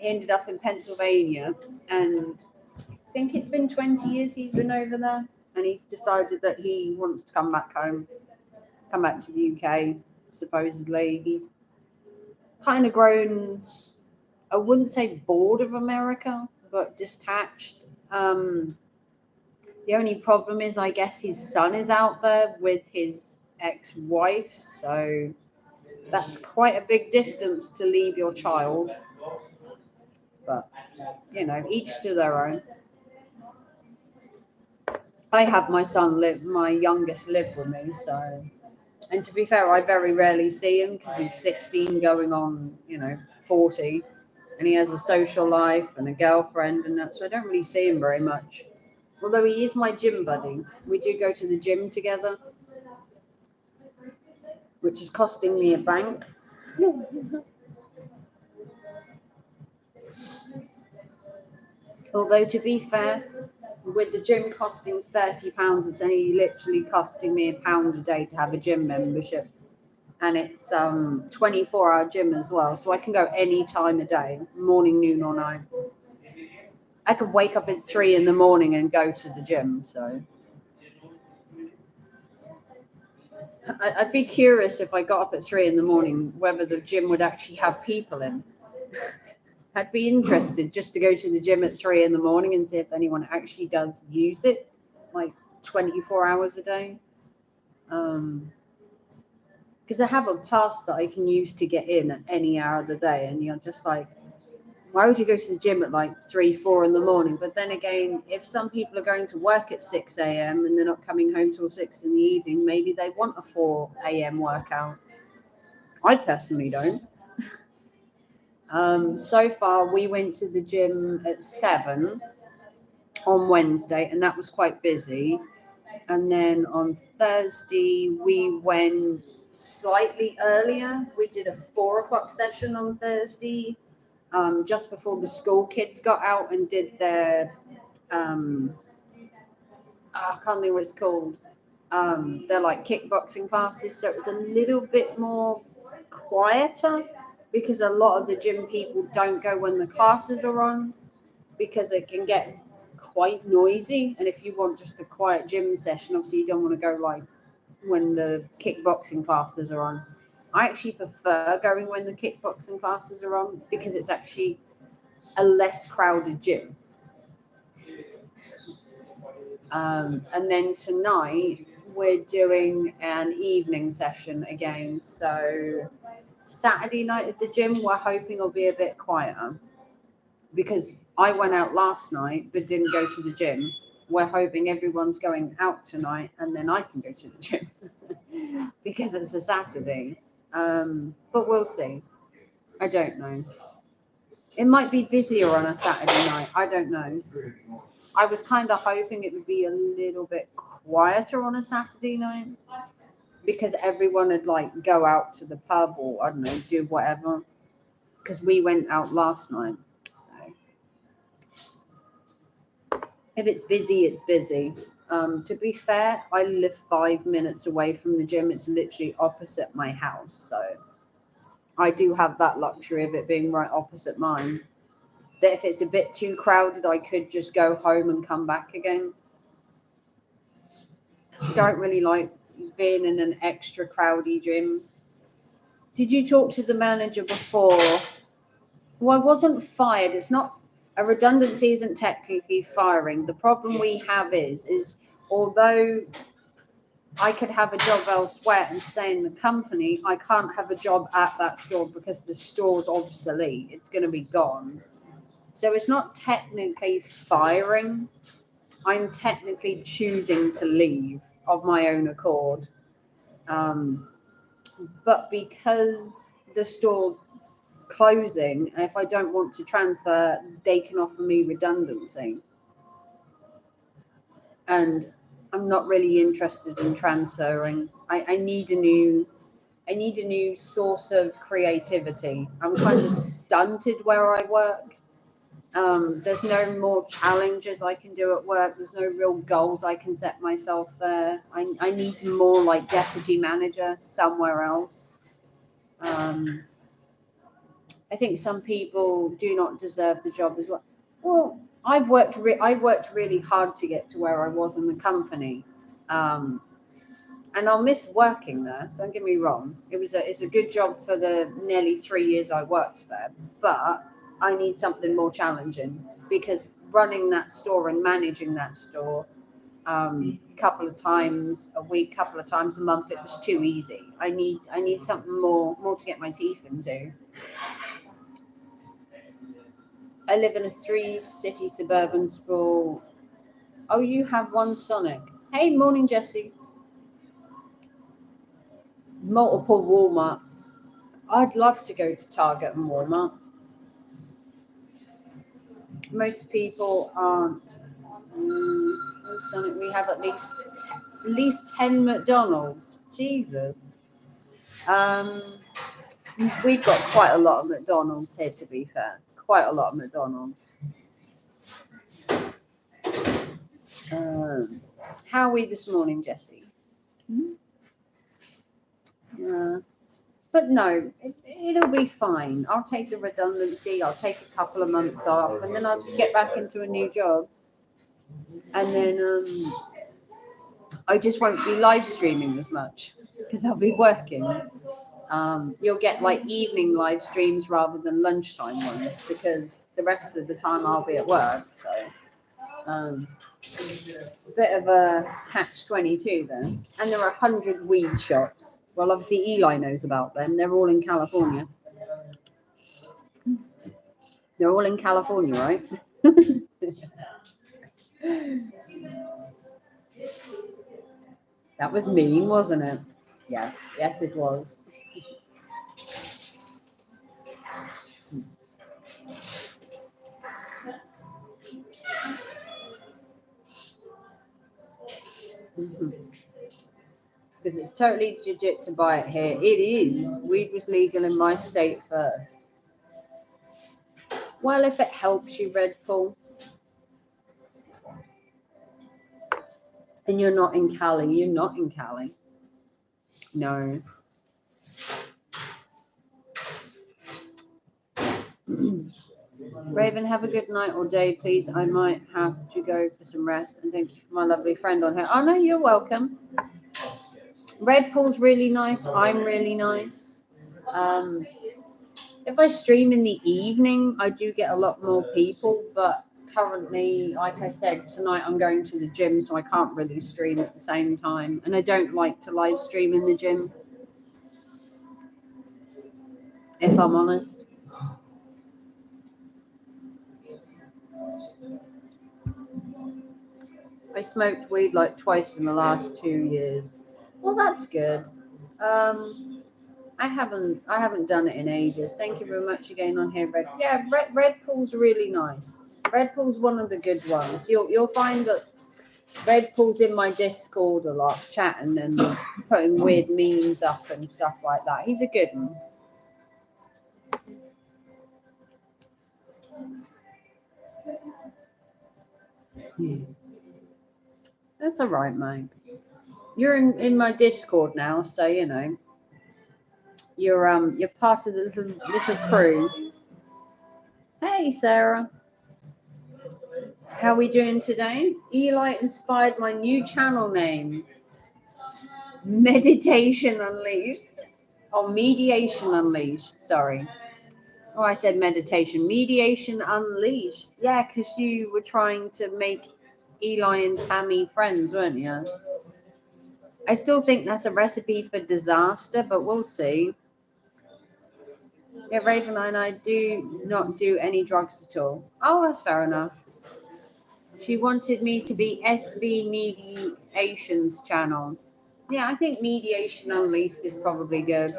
ended up in Pennsylvania, and I think it's been 20 years he's been over there, and he's decided that he wants to come back home, come back to the UK, supposedly. He's kind of grown, I wouldn't say bored of America, but detached. The only problem is, I guess his son is out there with his ex-wife, so that's quite a big distance to leave your child. But, each to their own. I have my youngest live with me, so, and to be fair, I very rarely see him because he's 16 going on, 40, and he has a social life and a girlfriend and that, so I don't really see him very much. Although he is my gym buddy. We do go to the gym together, which is costing me a bank. Although, to be fair, with the gym costing £30, it's only literally costing me £1 a day to have a gym membership. And it's 24-hour gym as well, so I can go any time of day, morning, noon, or night. I could wake up at 3 in the morning and go to the gym, so I'd be curious if I got up at 3 in the morning whether the gym would actually have people in. I'd be interested just to go to the gym at 3 in the morning and see if anyone actually does use it, like 24 hours a day. Because I have a pass that I can use to get in at any hour of the day, and you're just like, why would you go to the gym at like 3, 4 in the morning? But then again, if some people are going to work at 6 a.m. and they're not coming home till 6 in the evening, maybe they want a 4 a.m. workout. I personally don't. So far, we went to the gym at 7 on Wednesday, and that was quite busy. And then on Thursday, we went slightly earlier. We did a 4 o'clock session on Thursday, just before the school kids got out and did their, I can't think what it's called. They're like kickboxing classes. So it was a little bit more quieter because a lot of the gym people don't go when the classes are on because it can get quite noisy. And if you want just a quiet gym session, obviously you don't want to go like when the kickboxing classes are on. I actually prefer going when the kickboxing classes are on because it's actually a less crowded gym. And then tonight we're doing an evening session again. So Saturday night at the gym, we're hoping it'll be a bit quieter because I went out last night but didn't go to the gym. We're hoping everyone's going out tonight and then I can go to the gym because it's a Saturday. But we'll see. I don't know. It might be busier on a Saturday night. I don't know. I was kind of hoping it would be a little bit quieter on a Saturday night because everyone would like go out to the pub or I don't know, do whatever. Because we went out last night. So if it's busy, it's busy. To be fair, I live 5 minutes away from the gym. It's literally opposite my house. So I do have that luxury of it being right opposite mine. That if it's a bit too crowded, I could just go home and come back again. I don't really like being in an extra crowdy gym. Did you talk to the manager before? Well, I wasn't fired. It's not a redundancy. Isn't technically firing. The problem we have is although I could have a job elsewhere and stay in the company, I can't have a job at that store because the store's obsolete. It's going to be gone. So it's not technically firing. I'm technically choosing to leave of my own accord. But because the store's closing, if I don't want to transfer, they can offer me redundancy. And I'm not really interested in transferring. I need a new source of creativity. I'm kind of stunted where I work. There's no more challenges I can do at work. There's no real goals I can set myself there. I need more like deputy manager somewhere else. I think some people do not deserve the job as well. Well, I worked really hard to get to where I was in the company, and I'll miss working there. Don't get me wrong. It's a good job for the nearly 3 years I worked there, but I need something more challenging because running that store and managing that store couple of times a week, couple of times a month, it was too easy. I need something more to get my teeth into. I live in a 3-city suburban school. Oh, you have one Sonic. Hey, morning, Jesse. Multiple Walmarts. I'd love to go to Target and Walmart. Most people aren't. Sonic, we have at least 10 McDonald's. Jesus. We've got quite a lot of McDonald's here, to be fair. Quite a lot of McDonald's. How are we this morning, Jesse? But no, it'll be fine. I'll take the redundancy. I'll take a couple of months off, and then I'll just get back into a new job. And then I just won't be live streaming as much because I'll be working. You'll get like evening live streams rather than lunchtime ones because the rest of the time I'll be at work. So a bit of a catch-22 then. And there are 100 weed shops. Well, obviously Eli knows about them. They're all in California. They're all in California, right? That was mean, wasn't it? Yes, it was. Because it's totally legit to buy it here. It is. Weed was legal in my state first. Well, if it helps you, Red Bull. And you're not in Cali. You're not in Cali. No. Raven, have a good night or day, please. I might have to go for some rest. And thank you for my lovely friend on here. Oh, no, you're welcome. Red Bull's really nice. I'm really nice. If I stream in the evening, I do get a lot more people. But currently, like I said, tonight I'm going to the gym, so I can't really stream at the same time. And I don't like to live stream in the gym, if I'm honest. I smoked weed like twice in the last 2 years. Well, that's good. I haven't done it in ages. Thank you very much again on here, Red. Yeah, Red Bull's really nice. Red Bull's one of the good ones. You'll find that Red Bull's in my Discord a lot, chatting and putting weird memes up and stuff like that. He's a good one. That's all right, mate. You're in my Discord now, so you know you're part of the little crew. Hey, Sarah. How are we doing today? Eli inspired my new channel name, Meditation Unleashed. Oh, Mediation Unleashed. Sorry. Oh, I said meditation. Mediation Unleashed. Yeah, because you were trying to make Eli and Tammy friends, weren't you? I still think that's a recipe for disaster, but we'll see. Yeah, Raven and I do not do any drugs at all. Oh, that's fair enough. She wanted me to be SB Mediations channel. Yeah, I think Mediation Unleashed is probably good.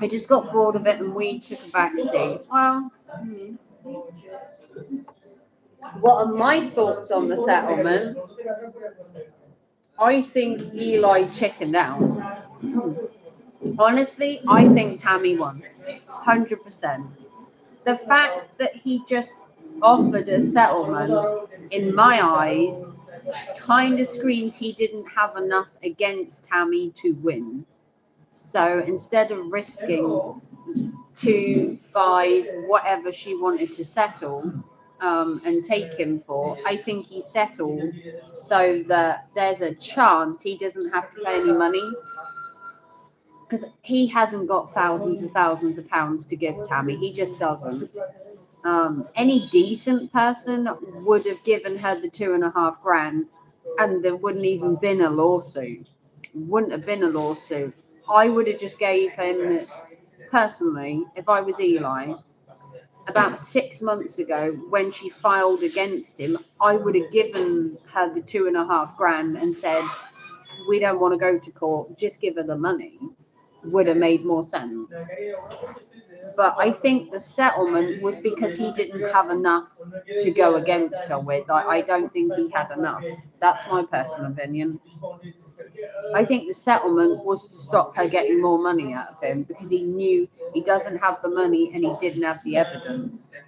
I just got bored of it and we took a backseat. Well, what are my thoughts on the settlement? I think Eli chickened out. Honestly, I think Tammy won. 100%. The fact that he just offered a settlement, in my eyes, kind of screams he didn't have enough against Tammy to win. So instead of risking 2, 5, whatever she wanted to settle, and take him for, I think he settled so that there's a chance he doesn't have to pay any money, because he hasn't got thousands of pounds to give Tammy. He just doesn't. Any decent person would have given her the 2.5 grand, and there wouldn't even been a lawsuit. Wouldn't have been a lawsuit. I would have just gave him personally, if I was Eli, about 6 months ago when she filed against him, I would have given her the 2.5 grand and said, we don't want to go to court, just give her the money. Would have made more sense. But I think the settlement was because he didn't have enough to go against her with. I don't think he had enough. That's my personal opinion. I think the settlement was to stop her getting more money out of him, because he knew he doesn't have the money and he didn't have the evidence.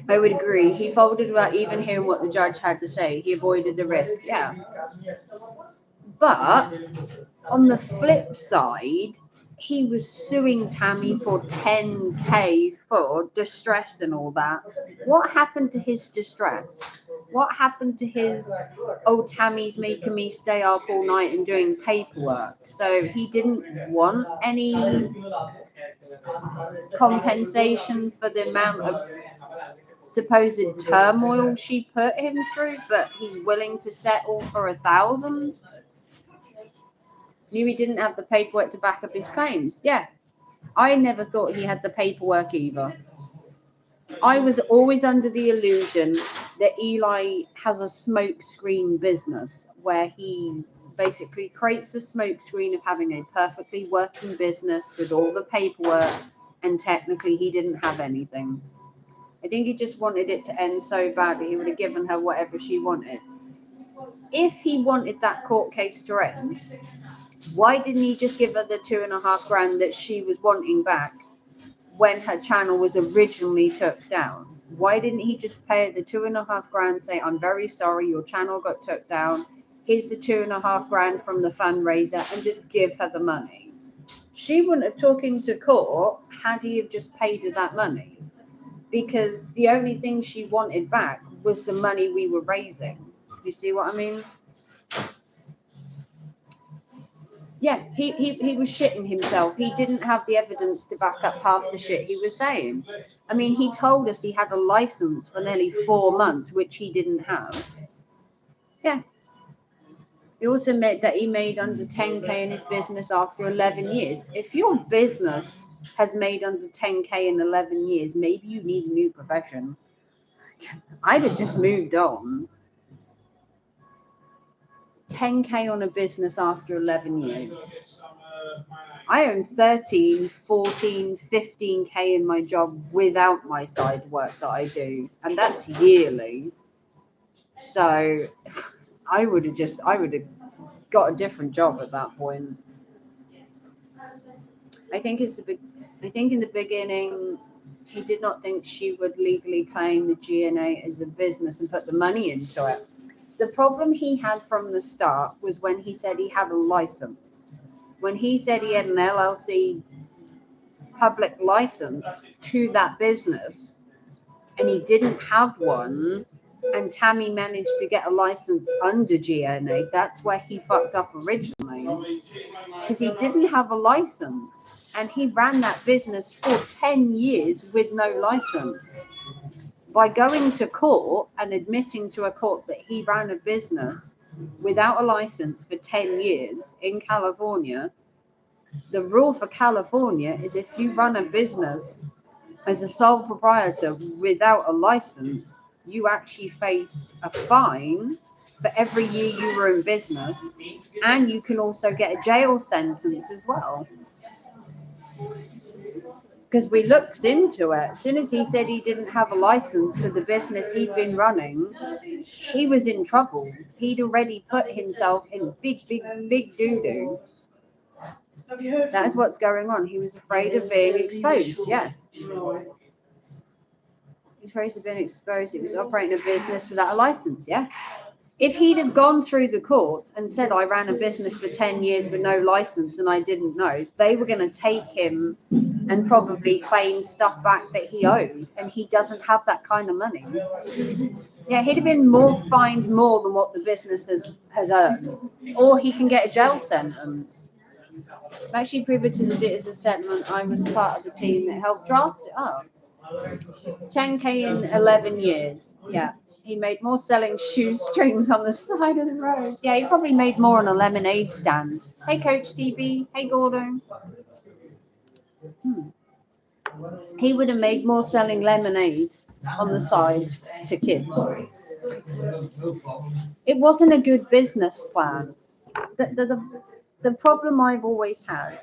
I would agree. He folded without even hearing what the judge had to say. He avoided the risk. Yeah. But on the flip side, he was suing Tammy for 10K for distress and all that. What happened to his distress? What happened to his, oh, Tammy's making me stay up all night and doing paperwork? So he didn't want any compensation for the amount of supposed turmoil she put him through, but he's willing to settle for 1,000. Knew he didn't have the paperwork to back up his claims. Yeah, I never thought he had the paperwork either. I was always under the illusion that Eli has a smokescreen business where he basically creates the smokescreen of having a perfectly working business with all the paperwork, and technically he didn't have anything. I think he just wanted it to end so badly he would have given her whatever she wanted. If he wanted that court case to end, why didn't he just give her the $2,500 that she was wanting back when her channel was originally took down? Why didn't he just pay her the $2,500, say, I'm very sorry, your channel got took down, here's the $2,500 from the fundraiser, and just give her the money? She wouldn't have taken to court had he have just paid her that money, because the only thing she wanted back was the money we were raising. You see what I mean? Yeah, he was shitting himself. He didn't have the evidence to back up half the shit he was saying. I mean, he told us he had a license for nearly 4 months, which he didn't have. Yeah. He also admitted that he made under 10K in his business after 11 years. If your business has made under 10K in 11 years, maybe you need a new profession. I'd have just moved on. 10K on a business after 11 years. I own 13, 14, 15K in my job without my side work that I do, and that's yearly. So I would have got a different job at that point. I think in the beginning he did not think she would legally claim the GNA as a business and put the money into it. The problem he had from the start was when he said he had a license. When he said he had an LLC public license to that business and he didn't have one, and Tammy managed to get a license under GNA, that's where he fucked up originally, because he didn't have a license and he ran that business for 10 years with no license. By going to court and admitting to a court that he ran a business without a license for 10 years in California, the rule for California is if you run a business as a sole proprietor without a license, you actually face a fine for every year you were in business, and you can also get a jail sentence as well. Because we looked into it. As soon as he said he didn't have a license for the business he'd been running, he was in trouble. He'd already put himself in big doo-doo. That's what's going on. He was afraid of being exposed. Yeah. He was afraid of being exposed. He was operating a business without a license. Yeah. If he'd have gone through the courts and said, I ran a business for 10 years with no license and I didn't know, they were going to take him and probably claim stuff back that he owed. And he doesn't have that kind of money. Yeah, he'd have been fined more than what the business has earned. Or he can get a jail sentence. I'm actually privy to the debtors' settlement. I was part of the team that helped draft it up. 10K in 11 years. Yeah. He made more selling shoestrings on the side of the road. Yeah, he probably made more on a lemonade stand. Hey, Coach TB. Hey, Gordon. He would have made more selling lemonade on the side to kids. It wasn't a good business plan. The problem I've always had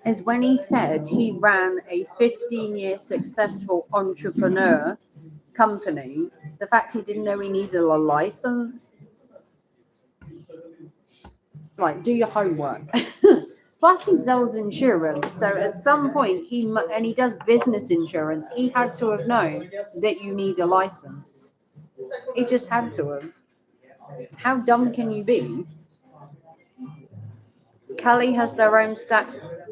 is when he said he ran a 15-year successful entrepreneur company, the fact he didn't know he needed a license. Right, do your homework. Plus he sells insurance, so at some point he does business insurance. He had to have known that you need a license. He just had to have. How dumb can you be? Cali has their own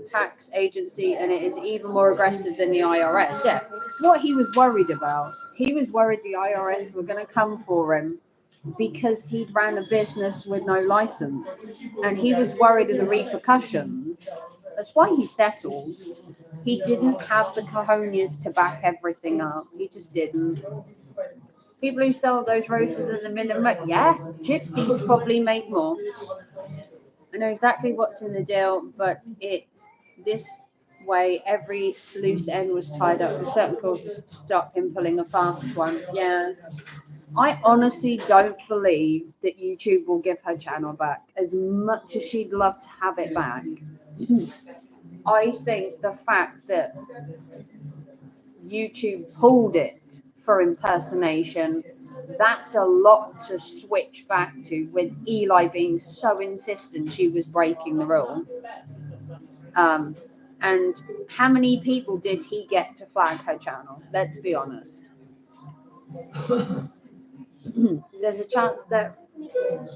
tax agency and it is even more aggressive than the IRS. Yeah, it's what he was worried about. He was worried the IRS were going to come for him because he'd ran a business with no license, and he was worried of the repercussions. That's why he settled. He didn't have the cojones to back everything up. He just didn't. People who sell those roses in the middle, yeah, gypsies probably make more. I know exactly what's in the deal, but it's this way every loose end was tied up with certain clauses to stop him pulling a fast one. Yeah. I honestly don't believe that YouTube will give her channel back as much as she'd love to have it back. I think the fact that YouTube pulled it for impersonation, that's a lot to switch back to, with Eli being so insistent she was breaking the rule. And how many people did he get to flag her channel? Let's be honest. There's a chance that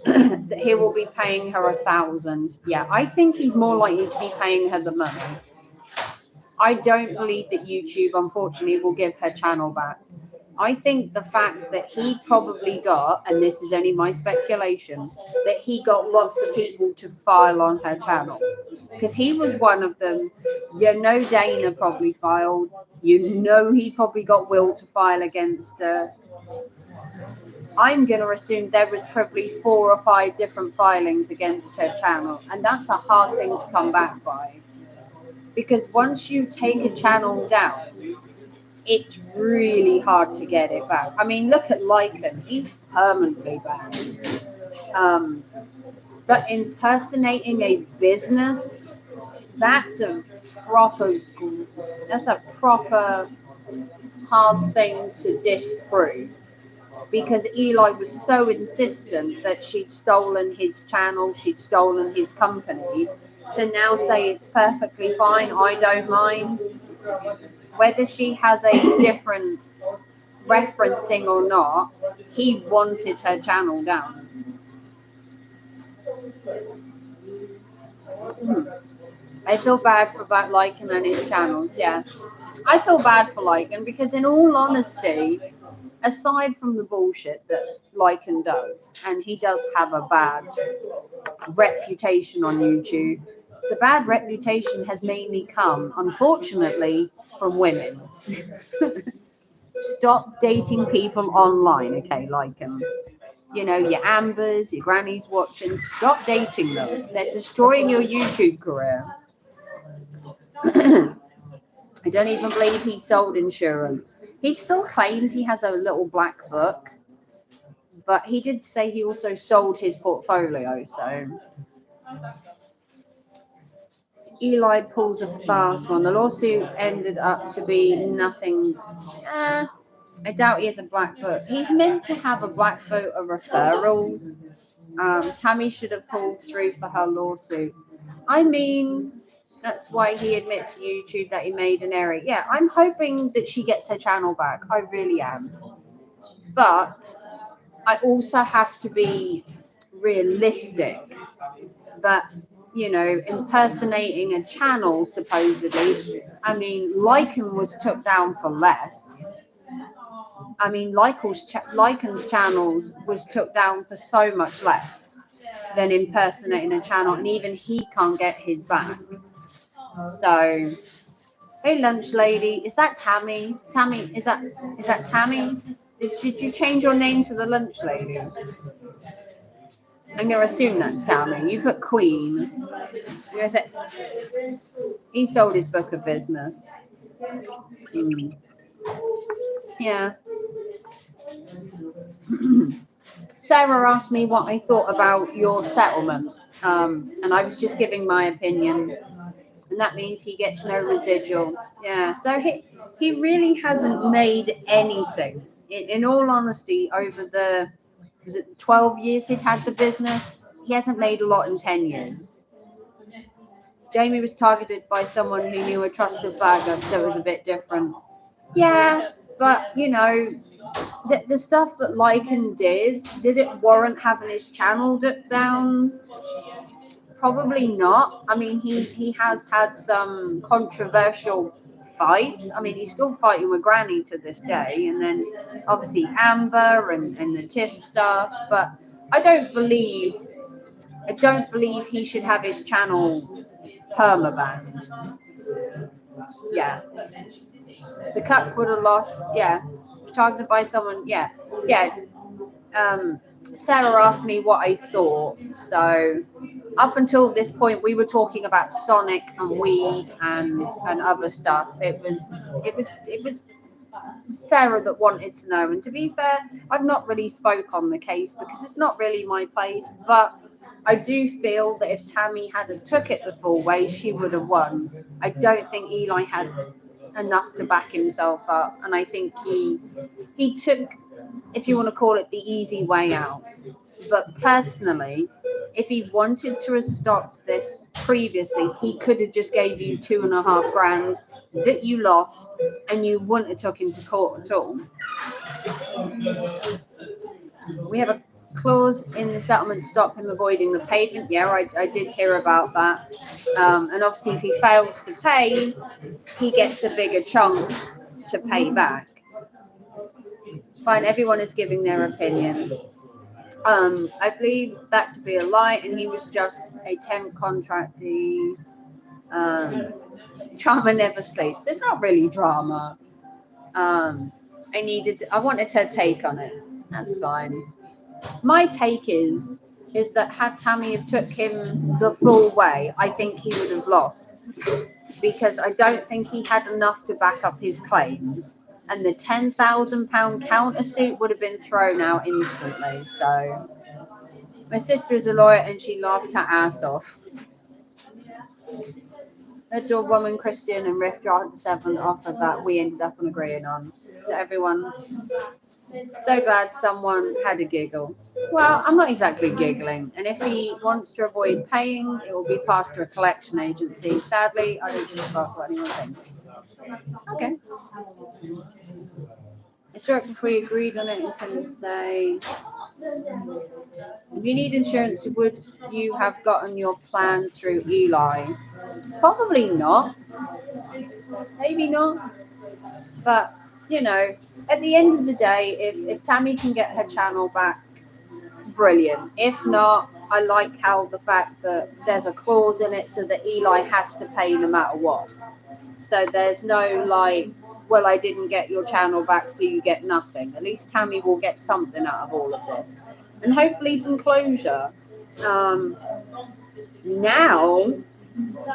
that he will be paying her 1,000. Yeah, I think he's more likely to be paying her the money. I don't believe that YouTube, unfortunately, will give her channel back. I think the fact that he probably got, and this is only my speculation, that he got lots of people to file on her channel. Because he was one of them. You know, Dana probably filed. You know, he probably got Will to file against her. I'm going to assume there was probably 4 or 5 different filings against her channel. And that's a hard thing to come back by. Because once you take a channel down, it's really hard to get it back. I mean, look at Lycan. He's permanently banned. But impersonating a business, that's a proper hard thing to disprove. Because Eli was so insistent that she'd stolen his channel, she'd stolen his company, to now say it's perfectly fine, I don't mind. Whether she has a different referencing or not, he wanted her channel down. I feel bad for Lycan and his channels, yeah. I feel bad for Lycan because, in all honesty, aside from the bullshit that Lycan does, and he does have a bad reputation on YouTube, the bad reputation has mainly come, unfortunately, from women. Stop dating people online, okay, Lycan. You know, your Ambers, your grannies watching, stop dating them. They're destroying your YouTube career. I don't even believe he sold insurance. He still claims he has a little black book, but he did say he also sold his portfolio, so. Eli pulls a fast one. The lawsuit ended up to be nothing. I doubt he has a black book. He's meant to have a black book of referrals. Tammy should have pulled through for her lawsuit. I mean, that's why he admitted to YouTube that he made an error. Yeah, I'm hoping that she gets her channel back. I really am. But I also have to be realistic that, you know, impersonating a channel, supposedly, I mean, Lycan was took down for less. I mean, Lycan's channels was took down for so much less than impersonating a channel, and even he can't get his back. So, hey, lunch lady, is that Tammy? Tammy, is that Tammy? Did you change your name to the lunch lady? I'm going to assume that's Tammy. You put Queen. He sold his book of business. Yeah. Sarah asked me what I thought about your settlement, and I was just giving my opinion, and that means he gets no residual. Yeah, so he really hasn't made anything. In all honesty, over the 12 years he'd had the business, he hasn't made a lot in 10 years. Jamie was targeted by someone who knew a trusted flagger, so it was a bit different. Yeah, but, you know, the stuff that Lycan did it warrant having his channel down? Probably not. I mean, he has had some controversial fights. I mean, he's still fighting with Granny to this day, and then obviously Amber and the Tiff stuff. But I don't believe he should have his channel permabanned. Yeah. The Cup would have lost. Yeah. Targeted by someone. Yeah. Yeah. Sarah asked me what I thought. So up until this point, we were talking about Sonic and weed and other stuff. It was Sarah that wanted to know. And to be fair, I've not really spoke on the case because it's not really my place. But I do feel that if Tammy hadn't took it the full way, she would have won. I don't think Eli had enough to back himself up, and I think he took, if you want to call it, the easy way out. But personally, if he wanted to have stopped this previously, he could have just gave you $2.5 grand that you lost, and you wouldn't have took him to court at all. We have a clause in the settlement to stop him avoiding the payment. Yeah, I did hear about that. And obviously, if he fails to pay, he gets a bigger chunk to pay back. Fine, everyone is giving their opinion. I believe that to be a lie, and he was just a temp contractee. Drama never sleeps. It's not really drama. I wanted her take on it. That's fine. My take is that had Tammy have took him the full way, I think he would have lost, because I don't think he had enough to back up his claims, and the £10,000 countersuit would have been thrown out instantly. So my sister is a lawyer, and she laughed her ass off. Adore Woman, Christian, and Riff Draft the 7th offer that we ended up on agreeing on. So everyone, so glad someone had a giggle. Well, I'm not exactly giggling. And if he wants to avoid paying, it will be passed to a collection agency. Sadly, I don't give a fuck what anyone thinks. Okay. It's right before we agreed on it and can say, if you need insurance, would you have gotten your plan through Eli? Probably not. Maybe not. But, you know, at the end of the day, if Tammy can get her channel back, brilliant. If not, I like how the fact that there's a clause in it so that Eli has to pay no matter what. So there's no like, well, I didn't get your channel back, so you get nothing. At least Tammy will get something out of all of this. And hopefully some closure. Now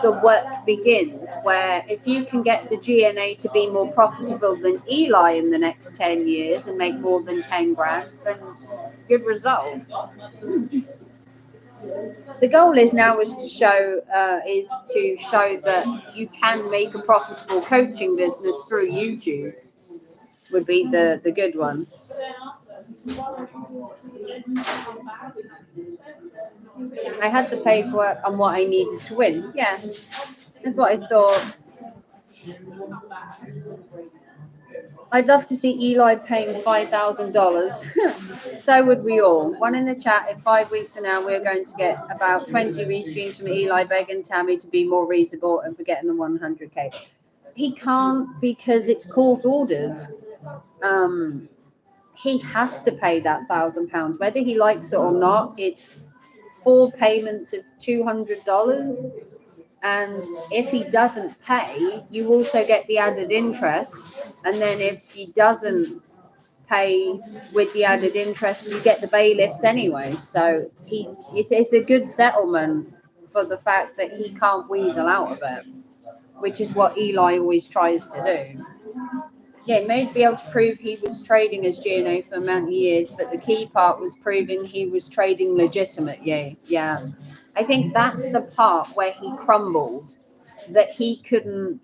the work begins, where if you can get the GNA to be more profitable than Eli in the next 10 years and make more than 10 grand, then good result. The goal is to show that you can make a profitable coaching business through YouTube. Would be the good one. I had the paperwork on what I needed to win. Yeah, that's what I thought. I'd love to see Eli paying $5,000. So would we all. One in the chat, if 5 weeks from now we're going to get about 20 restreams from Eli begging Tammy to be more reasonable and forgetting the 100K. He can't, because it's court ordered. He has to pay that £1,000, whether he likes it or not. It's 4 payments of $200. And if he doesn't pay, you also get the added interest. And then if he doesn't pay with the added interest, you get the bailiffs anyway. So it's a good settlement for the fact that he can't weasel out of it, which is what Eli always tries to do. Yeah, he may be able to prove he was trading as GNO for a amount of years, but the key part was proving he was trading legitimately. Yeah. I think that's the part where he crumbled, that he couldn't,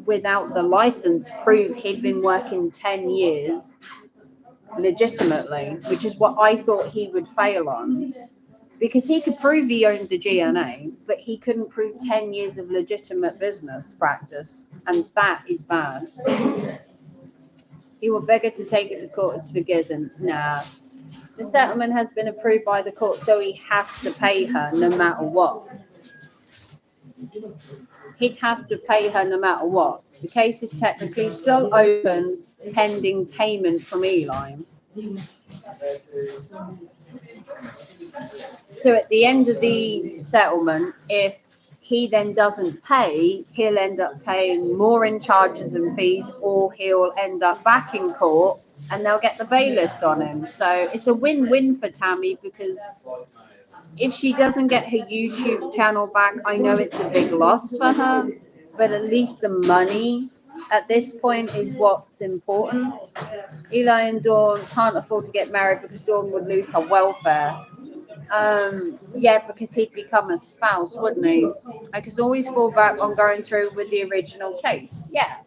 without the license, prove he'd been working 10 years legitimately, which is what I thought he would fail on. Because he could prove he owned the GNA, but he couldn't prove 10 years of legitimate business practice, and that is bad. He will beg her to take it to court. It's forgiven. Nah. The settlement has been approved by the court, so he has to pay her no matter what. He'd have to pay her no matter what. The case is technically still open, pending payment from Eli. So at the end of the settlement, if he then doesn't pay, he'll end up paying more in charges and fees, or he'll end up back in court and they'll get the bailiffs on him. So it's a win-win for Tammy, because if she doesn't get her YouTube channel back, I know it's a big loss for her, but at least the money at this point is what's important. Eli and Dawn can't afford to get married because Dawn would lose her welfare. Yeah, because he'd become a spouse, wouldn't he? I could always fall back on going through with the original case. Yeah.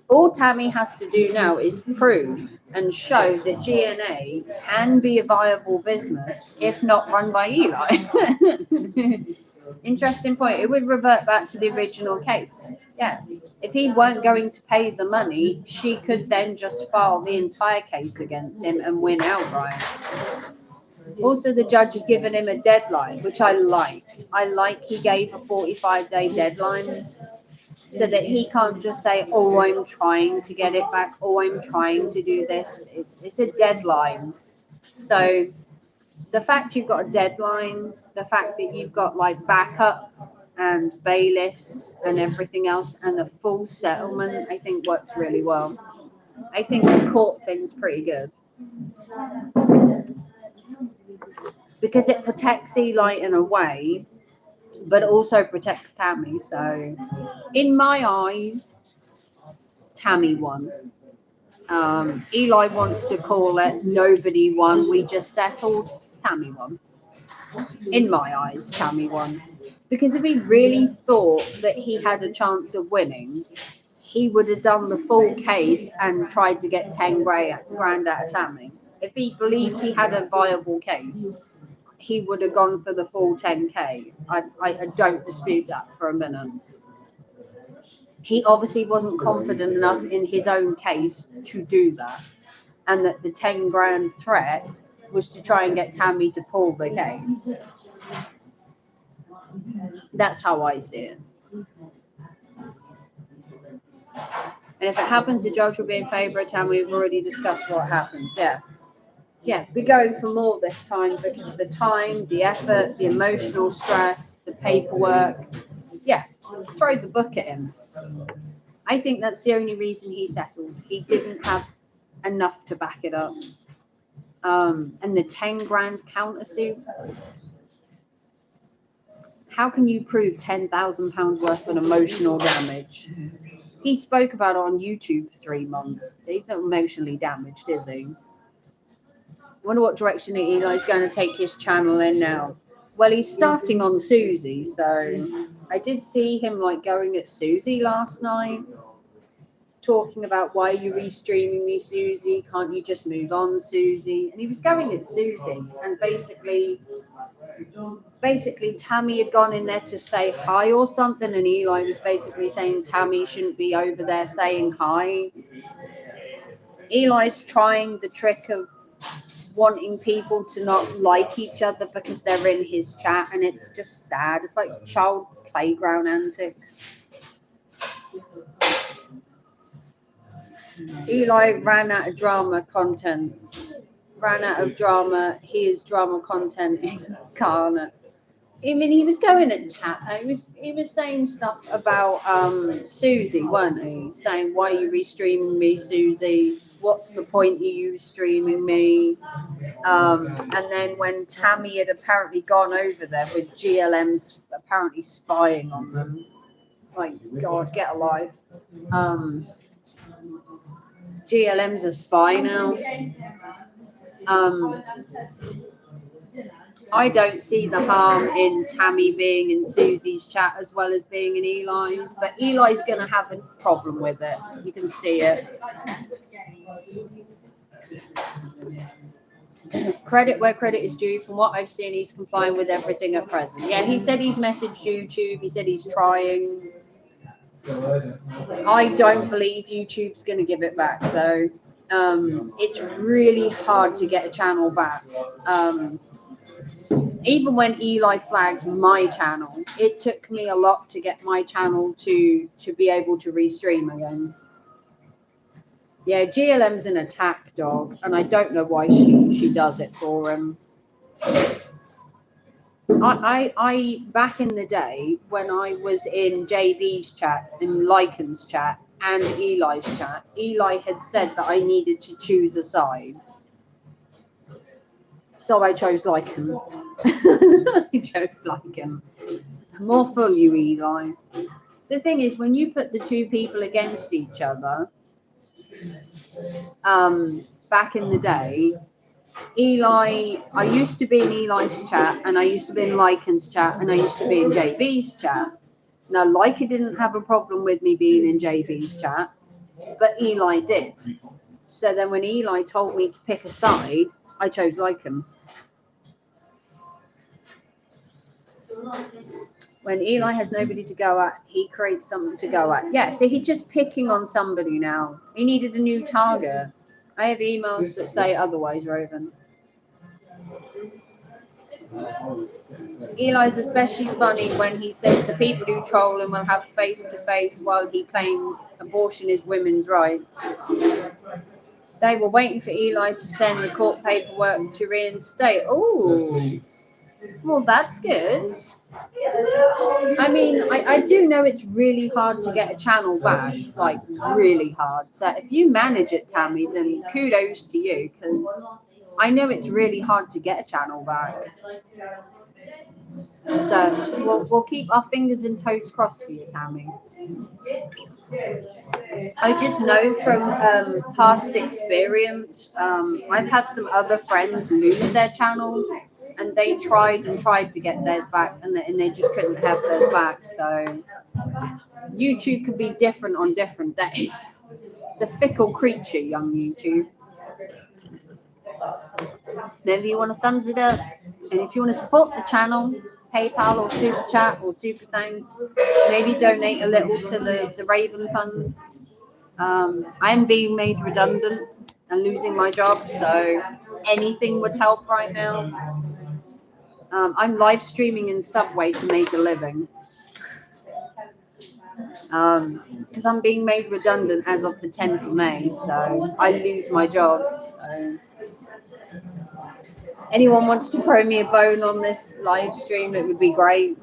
All Tammy has to do now is prove and show that GNA can be a viable business, if not run by Eli. Interesting point. It would revert back to the original case. Yeah. If he weren't going to pay the money, she could then just file the entire case against him and win outright. Also, the judge has given him a deadline, which I like. I like he gave a 45-day deadline so that he can't just say, oh, I'm trying to get it back, oh, I'm trying to do this. It's a deadline. So the fact you've got a deadline, the fact that you've got like backup and bailiffs and everything else and the full settlement, I think works really well. I think the court thing's pretty good. Because it protects Eli in a way, but also protects Tammy. So in my eyes, Tammy won. Eli wants to call it nobody won, we just settled. Tammy won. In my eyes, Tammy won. Because if he really thought that he had a chance of winning, he would have done the full case and tried to get 10 grand out of Tammy. If he believed he had a viable case, he would have gone for the full 10K. I don't dispute that for a minute. He obviously wasn't confident enough in his own case to do that. And that the 10 grand threat was to try and get Tammy to pull the case. That's how I see it. And if it happens, the judge will be in favour of Tammy. We've already discussed what happens. Yeah. Yeah, we're going for more this time because of the time, the effort, the emotional stress, the paperwork. Yeah, throw the book at him. I think that's the only reason he settled. He didn't have enough to back it up. And the 10 grand countersuit. How can you prove £10,000 worth of emotional damage? He spoke about it on YouTube for 3 months. He's not emotionally damaged, is he? I wonder what direction Eli's going to take his channel in now. Well, he's starting on Susie, so I did see him like going at Susie last night, talking about why are you restreaming me, Susie? Can't you just move on, Susie? And he was going at Susie, and basically Tammy had gone in there to say hi or something, and Eli was basically saying Tammy shouldn't be over there saying hi. Eli's trying the trick of wanting people to not like each other because they're in his chat, and it's just sad. It's like child playground antics. Eli ran out of drama content. Ran out of drama. He is drama content incarnate. I mean, he was going at he was saying stuff about Susie, weren't he? Saying, why are you restreaming me, Susie? What's the point of you streaming me? And then when Tammy had apparently gone over there with GLM's apparently spying on them, like, God, get a life. GLM's a spy now. I don't see the harm in Tammy being in Susie's chat as well as being in Eli's, but Eli's going to have a problem with it. You can see it. Credit where credit is due. From what I've seen, he's complying with everything at present. Yeah, he said he's messaged YouTube. He said he's trying. I don't believe YouTube's going to give it back, though. It's really hard to get a channel back. Even when Eli flagged my channel, it took me a lot to get my channel to be able to restream again. Yeah, GLM's an attack dog, and I don't know why she does it for him. I back in the day when I was in JB's chat and Lycan's chat and Eli's chat, Eli had said that I needed to choose a side. So I chose Lycan. I chose Lycan. More for you, Eli. The thing is, when you put the two people against each other, back in the day, Eli, I used to be in Eli's chat, and I used to be in Lycan's chat, and I used to be in JB's chat. Now, Lyca didn't have a problem with me being in JB's chat, but Eli did. So then when Eli told me to pick a side, I chose Lycan. When Eli has nobody to go at, he creates something to go at. Yeah, so he's just picking on somebody now. He needed a new target. I have emails that say otherwise, Roven. Eli's especially funny when he says the people who troll him will have face-to-face while he claims abortion is women's rights. They were waiting for Eli to send the court paperwork to reinstate. Oh, well, that's good. I mean, I do know it's really hard to get a channel back, like really hard. So if you manage it, Tammy, then kudos to you, because I know it's really hard to get a channel back. So we'll keep our fingers and toes crossed for you, Tammy. I just know from past experience, I've had some other friends lose their channels, and they tried to get theirs back, and they just couldn't have theirs back. So YouTube could be different on different days. It's a fickle creature, young YouTube. Maybe you want to thumbs it up, and if you want to support the channel, PayPal or Super Chat or Super Thanks, maybe donate a little to the Raven Fund. I'm being made redundant and losing my job, so anything would help right now. I'm live streaming in Subway to make a living because I'm being made redundant as of the 10th of May, so I lose my job. So anyone wants to throw me a bone on this live stream, it would be great.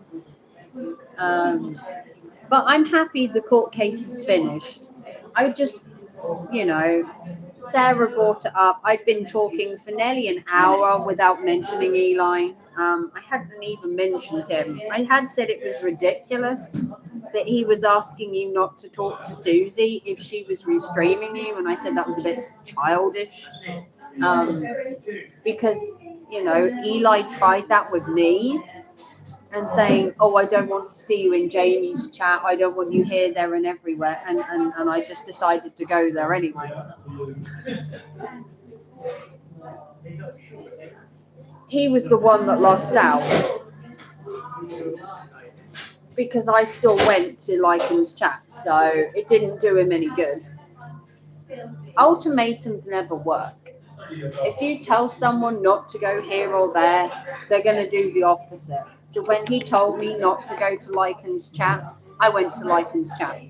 But I'm happy the court case is finished. I just, Sarah brought it up. I'd been talking for nearly an hour without mentioning Eli. I hadn't even mentioned him. I had said it was ridiculous that he was asking you not to talk to Susie if she was restreaming you, and I said that was a bit childish. Because, Eli tried that with me and saying, oh, I don't want to see you in Jamie's chat. I don't want you here, there, and everywhere. And I just decided to go there anyway. He was the one that lost out because I still went to Lycan's chat, so it didn't do him any good. Ultimatums never work. If you tell someone not to go here or there, they're going to do the opposite. So when he told me not to go to Lycan's chat, I went to Lycan's chat.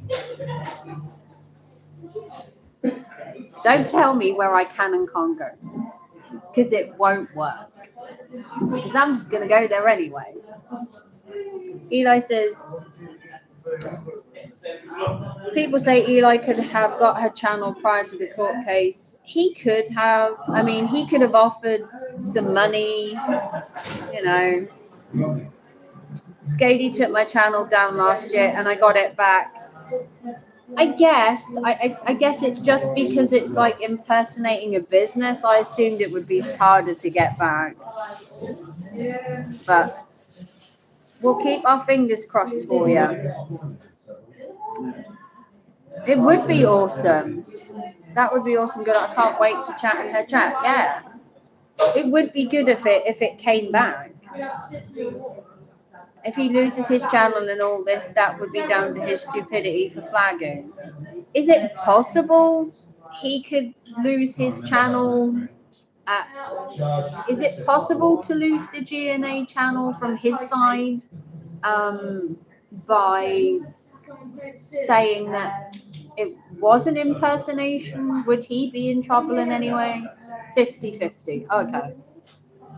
Don't tell me where I can and can't go, because it won't work. Because I'm just going to go there anyway. Eli says, people say Eli could have got her channel prior to the court case. He could have. I mean, he could have offered some money, Skady took my channel down last year and I got it back. I guess it's just because it's like impersonating a business. I assumed it would be harder to get back. But we'll keep our fingers crossed for you. It would be awesome. That would be awesome. Good. I can't wait to chat in her chat. Yeah. It would be good if it came back. If he loses his channel and all this, that would be down to his stupidity for flagging. Is it possible he could lose his channel? Is it possible to lose the GNA channel from his side by saying that it was an impersonation? Would he be in trouble in any way? 50-50. Okay.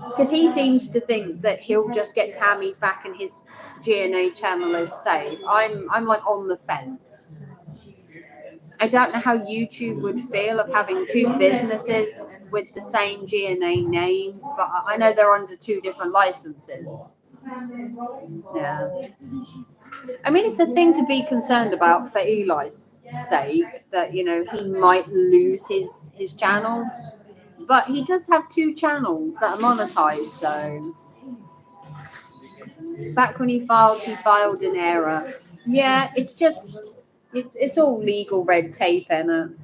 Because he seems to think that he'll just get Tammy's back and his GNA channel is safe. I'm like on the fence. I don't know how YouTube would feel of having two businesses with the same GNA name, but I know they're under two different licenses. Yeah. I mean, it's a thing to be concerned about for Eli's sake, that, he might lose his channel. But he does have 2 channels that are monetized, so back when he filed in error. Yeah, it's just it's all legal red tape, innit?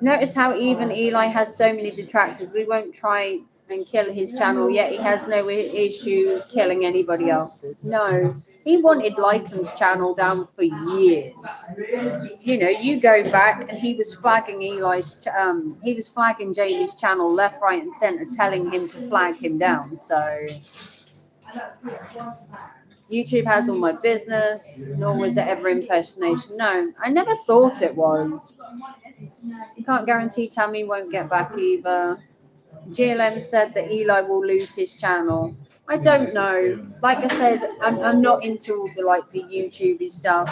Notice how even Eli has so many detractors. We won't try and kill his channel, yet he has no issue killing anybody else's. No, he wanted Lycan's channel down for years. You know, you go back and he was flagging he was flagging Jamie's channel left, right, and center, telling him to flag him down. So YouTube has all my business, nor was it ever impersonation. No, I never thought it was. You can't guarantee Tammy won't get back either. GLM said that Eli will lose his channel. I don't know. Like I said, I'm not into all the YouTubey stuff.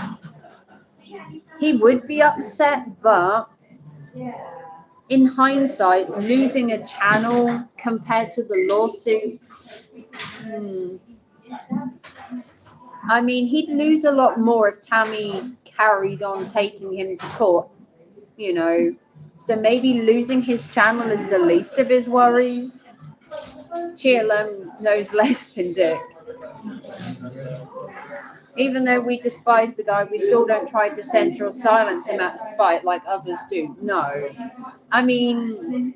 He would be upset, but in hindsight, losing a channel compared to the lawsuit, I mean, he'd lose a lot more if Tammy carried on taking him to court, you know. So maybe losing his channel is the least of his worries. GLM knows less than Dick. Even though we despise the guy, we still don't try to censor or silence him out of spite like others do. No. I mean,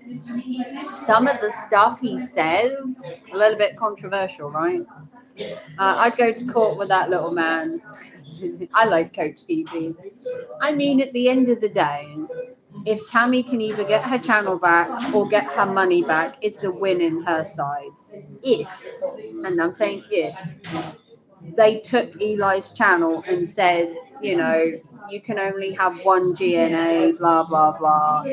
some of the stuff he says, a little bit controversial, right? I'd go to court with that little man. I like Coach TV. I mean, at the end of the day, if Tammy can either get her channel back or get her money back, it's a win in her side. If, and I'm saying if, they took Eli's channel and said, you know, you can only have one GNA, blah, blah, blah.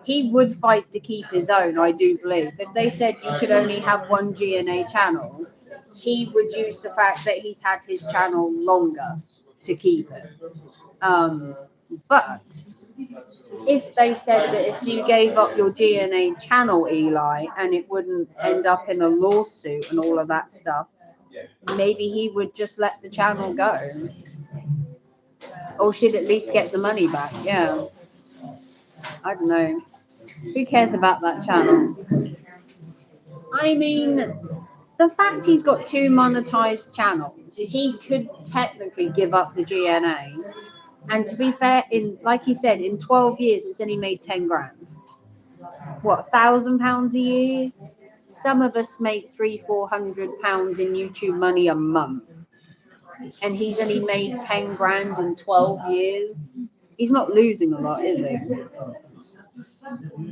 He would fight to keep his own, I do believe. If they said you could only have one GNA channel, he would use the fact that he's had his channel longer to keep it. But if they said that if you gave up your GNA channel, Eli, and it wouldn't end up in a lawsuit and all of that stuff, maybe he would just let the channel go. Or should at least get the money back. Yeah. I don't know. Who cares about that channel? I mean, the fact he's got 2 monetized channels, he could technically give up the GNA. And to be fair, like he said, in 12 years, it's only made 10 grand. What, £1,000 a year? Some of us make £300-400 in YouTube money a month. And he's only made 10 grand in 12 years. He's not losing a lot, is he?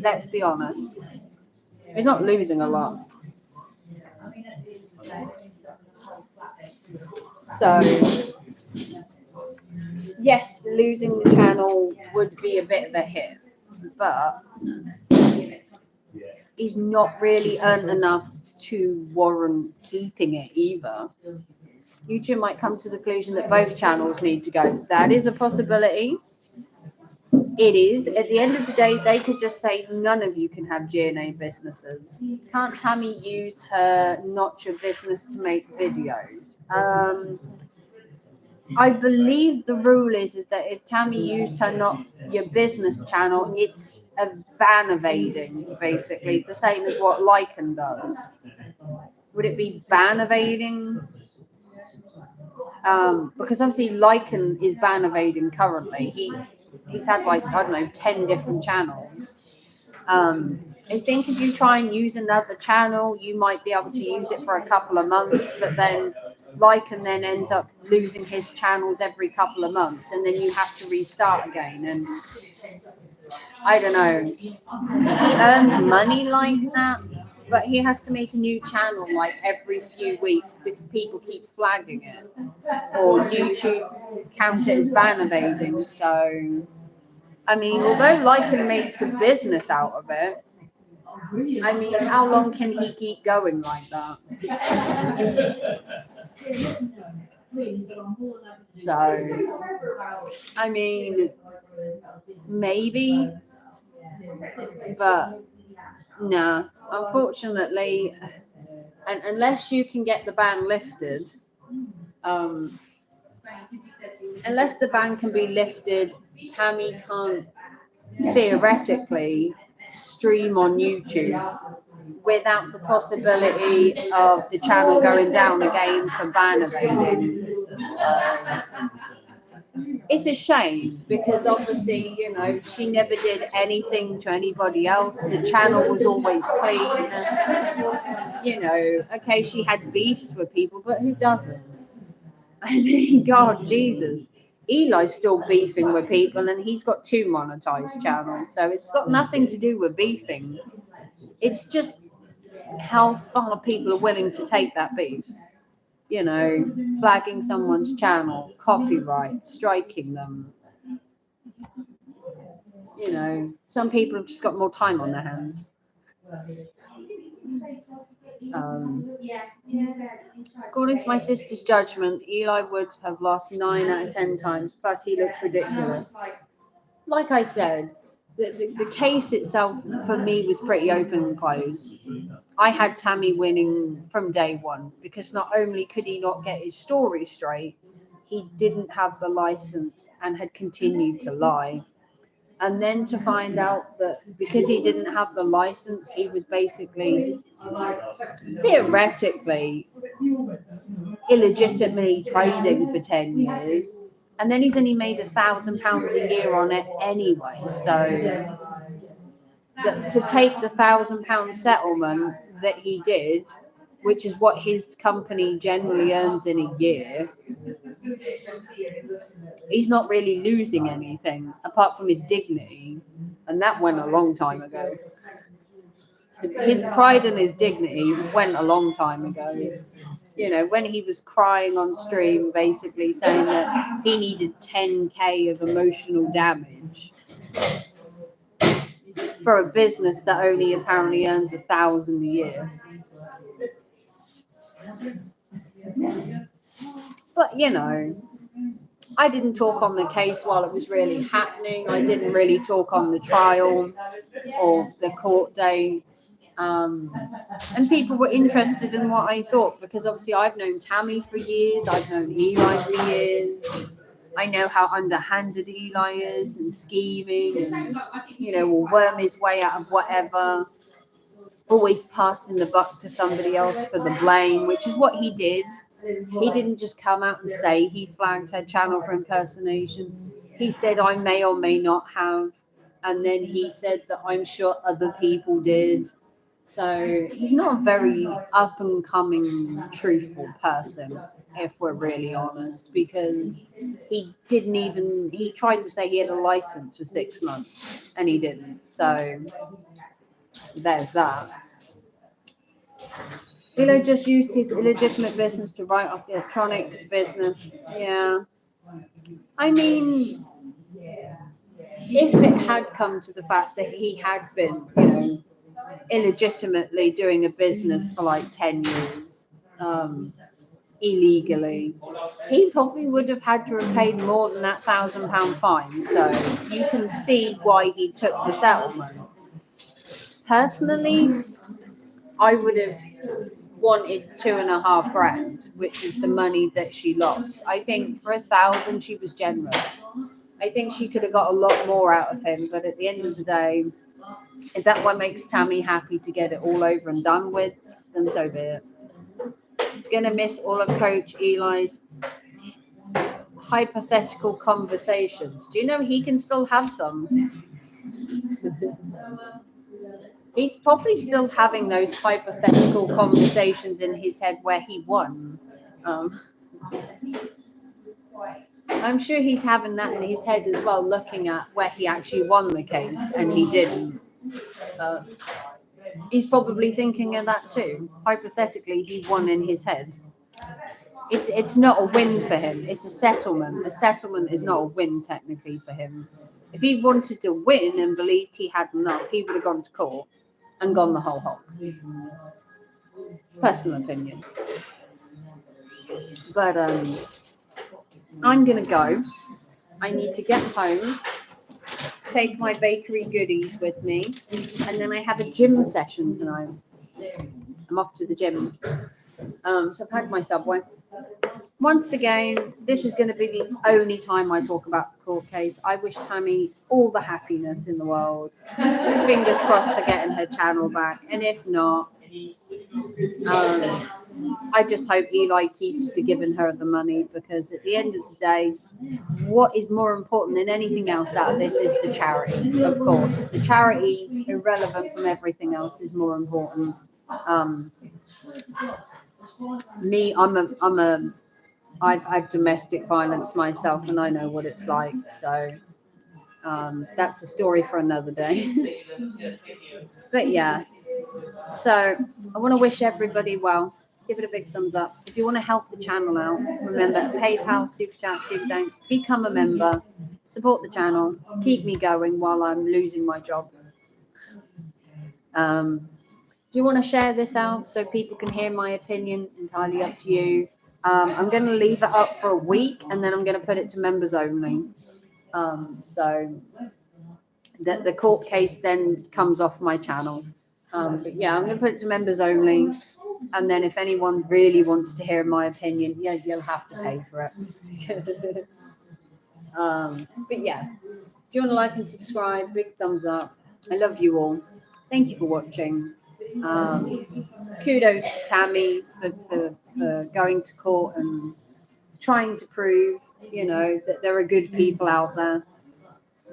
Let's be honest. He's not losing a lot. So, yes, losing the channel would be a bit of a hit. But he's not really earned enough to warrant keeping it either. YouTube might come to the conclusion that both channels need to go. That is a possibility. It is. At the end of the day, they could just say none of you can have GNA businesses. Can't Tammy use her not your business to make videos? I believe the rule is that if Tammy used her not your business channel, it's a ban evading, basically, the same as what Lycan does. Would it be ban evading? Because obviously Lycan is ban evading currently. He's had like, I don't know, 10 different channels. I think if you try and use another channel, you might be able to use it for a couple of months, but then Lycan then ends up losing his channels every couple of months, and then you have to restart again. And I don't know, he earns money like that, but he has to make a new channel like every few weeks because people keep flagging it, or YouTube count it as ban evading. So, I mean, although Lycan makes a business out of it, I mean, how long can he keep going like that? So, I mean, maybe, but no, unfortunately, and unless you can get the ban lifted, unless the ban can be lifted, Tammy can't theoretically stream on YouTube without the possibility of the channel going down again for ban evading. It's a shame because obviously, you know, she never did anything to anybody else. The channel was always clean. You know, okay, she had beefs with people, but who doesn't? I mean, God, Jesus. Eli's still beefing with people and he's got 2 monetized channels. So it's got nothing to do with beefing. It's just how far people are willing to take that beef. You know, flagging someone's channel, copyright, striking them. You know, some people have just got more time on their hands. According to my sister's judgment, Eli would have lost 9 out of 10 times. Plus, he looks ridiculous. Like I said, the case itself for me was pretty open and closed. I had Tammy winning from day one because not only could he not get his story straight, he didn't have the license and had continued to lie. And then to find out that because he didn't have the license, he was basically theoretically illegitimately trading for 10 years. And then he's only made £1,000 a year on it anyway. So to take the £1,000 settlement that he did, which is what his company generally earns in a year, he's not really losing anything apart from his dignity, and that went a long time ago. His pride and his dignity went a long time ago. You know, when he was crying on stream, basically saying that he needed 10K of emotional damage for a business that only apparently earns 1,000 a year. But, you know, I didn't talk on the case while it was really happening. I didn't really talk on the trial or the court day. And people were interested in what I thought because obviously I've known Tammy for years. I've known Eli for years. I know how underhanded Eli is and scheming and, you know, will worm his way out of whatever. Always passing the buck to somebody else for the blame, which is what he did. He didn't just come out and say he flagged her channel for impersonation. He said, I may or may not have. And then he said that I'm sure other people did. So he's not a very up and coming, truthful person, if we're really honest, because he tried to say he had a license for 6 months and he didn't. So there's that. Eli just used his illegitimate business to write off the electronic business. Yeah. I mean, if it had come to the fact that he had been, you know, illegitimately doing a business for like 10 years, illegally, he probably would have had to have paid more than that £1,000 fine. So you can see why he took the settlement. Personally, I would have wanted 2.5 grand, which is the money that she lost. I think for 1,000 she was generous. I think she could have got a lot more out of him, but at the end of the day, if that one makes Tammy happy to get it all over and done with, then so be it. Gonna miss all of Coach Eli's hypothetical conversations. Do you know he can still have some? He's probably still having those hypothetical conversations in his head where he won. I'm sure he's having that in his head as well, looking at where he actually won the case and he didn't. He's probably thinking of that too. Hypothetically, he won in his head. It's not a win for him. It's a settlement. A settlement is not a win technically for him. If he wanted to win and believed he had enough, he would have gone to court and gone the whole hog. Personal opinion. But I'm going to go. I need to get home, take my bakery goodies with me, and then I have a gym session tonight. I'm off to the gym. So I've had my Subway. once again, this is going to be the only time I talk about the court case. I wish Tammy all the happiness in the world. Fingers crossed for getting her channel back. And if not, I just hope Eli keeps to giving her the money, because at the end of the day, what is more important than anything else out of this is the charity, of course. The charity, irrelevant from everything else, is more important. I've had domestic violence myself, and I know what it's like. So that's a story for another day. But yeah, so I want to wish everybody well. Give it a big thumbs up. If you want to help the channel out, remember PayPal, Super Chat, Super Thanks. Become a member. Support the channel. Keep me going while I'm losing my job. If you want to share this out so people can hear my opinion, entirely up to you. I'm going to leave it up for a week, and then I'm going to put it to members only. So that the court case then comes off my channel. But yeah, I'm going to put it to members only. And then if anyone really wants to hear my opinion, yeah, you'll have to pay for it. But yeah, if you want to like and subscribe, big thumbs up. I love you all. Thank you for watching. Kudos to Tammy for going to court and trying to prove, that there are good people out there.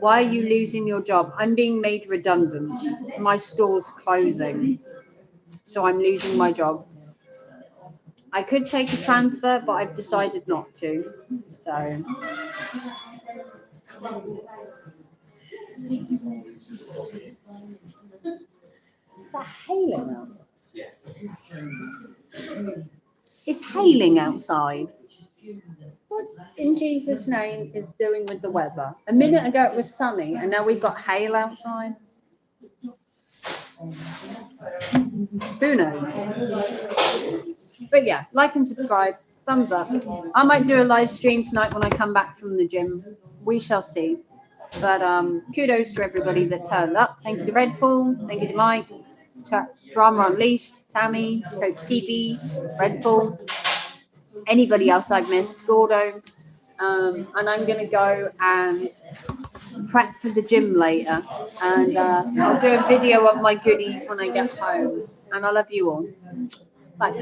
Why are you losing your job? I'm being made redundant. My store's closing, so I'm losing my job. I could take a transfer, but I've decided not to. So is that hailing out? Yeah. It's hailing outside. What in Jesus' name is doing with the weather? A minute ago it was sunny, and now we've got hail outside. Who knows? But yeah, like and subscribe, thumbs up. I might do a live stream tonight when I come back from the gym. We shall see. But kudos to everybody that turned up. Thank you to Red Bull. Thank you to Mike, Drama Unleashed, Tammy, Coach TP, Red Bull. Anybody else I've missed, Gordo. And I'm going to go and prep for the gym later. And I'll do a video of my goodies when I get home. And I love you all. Bye.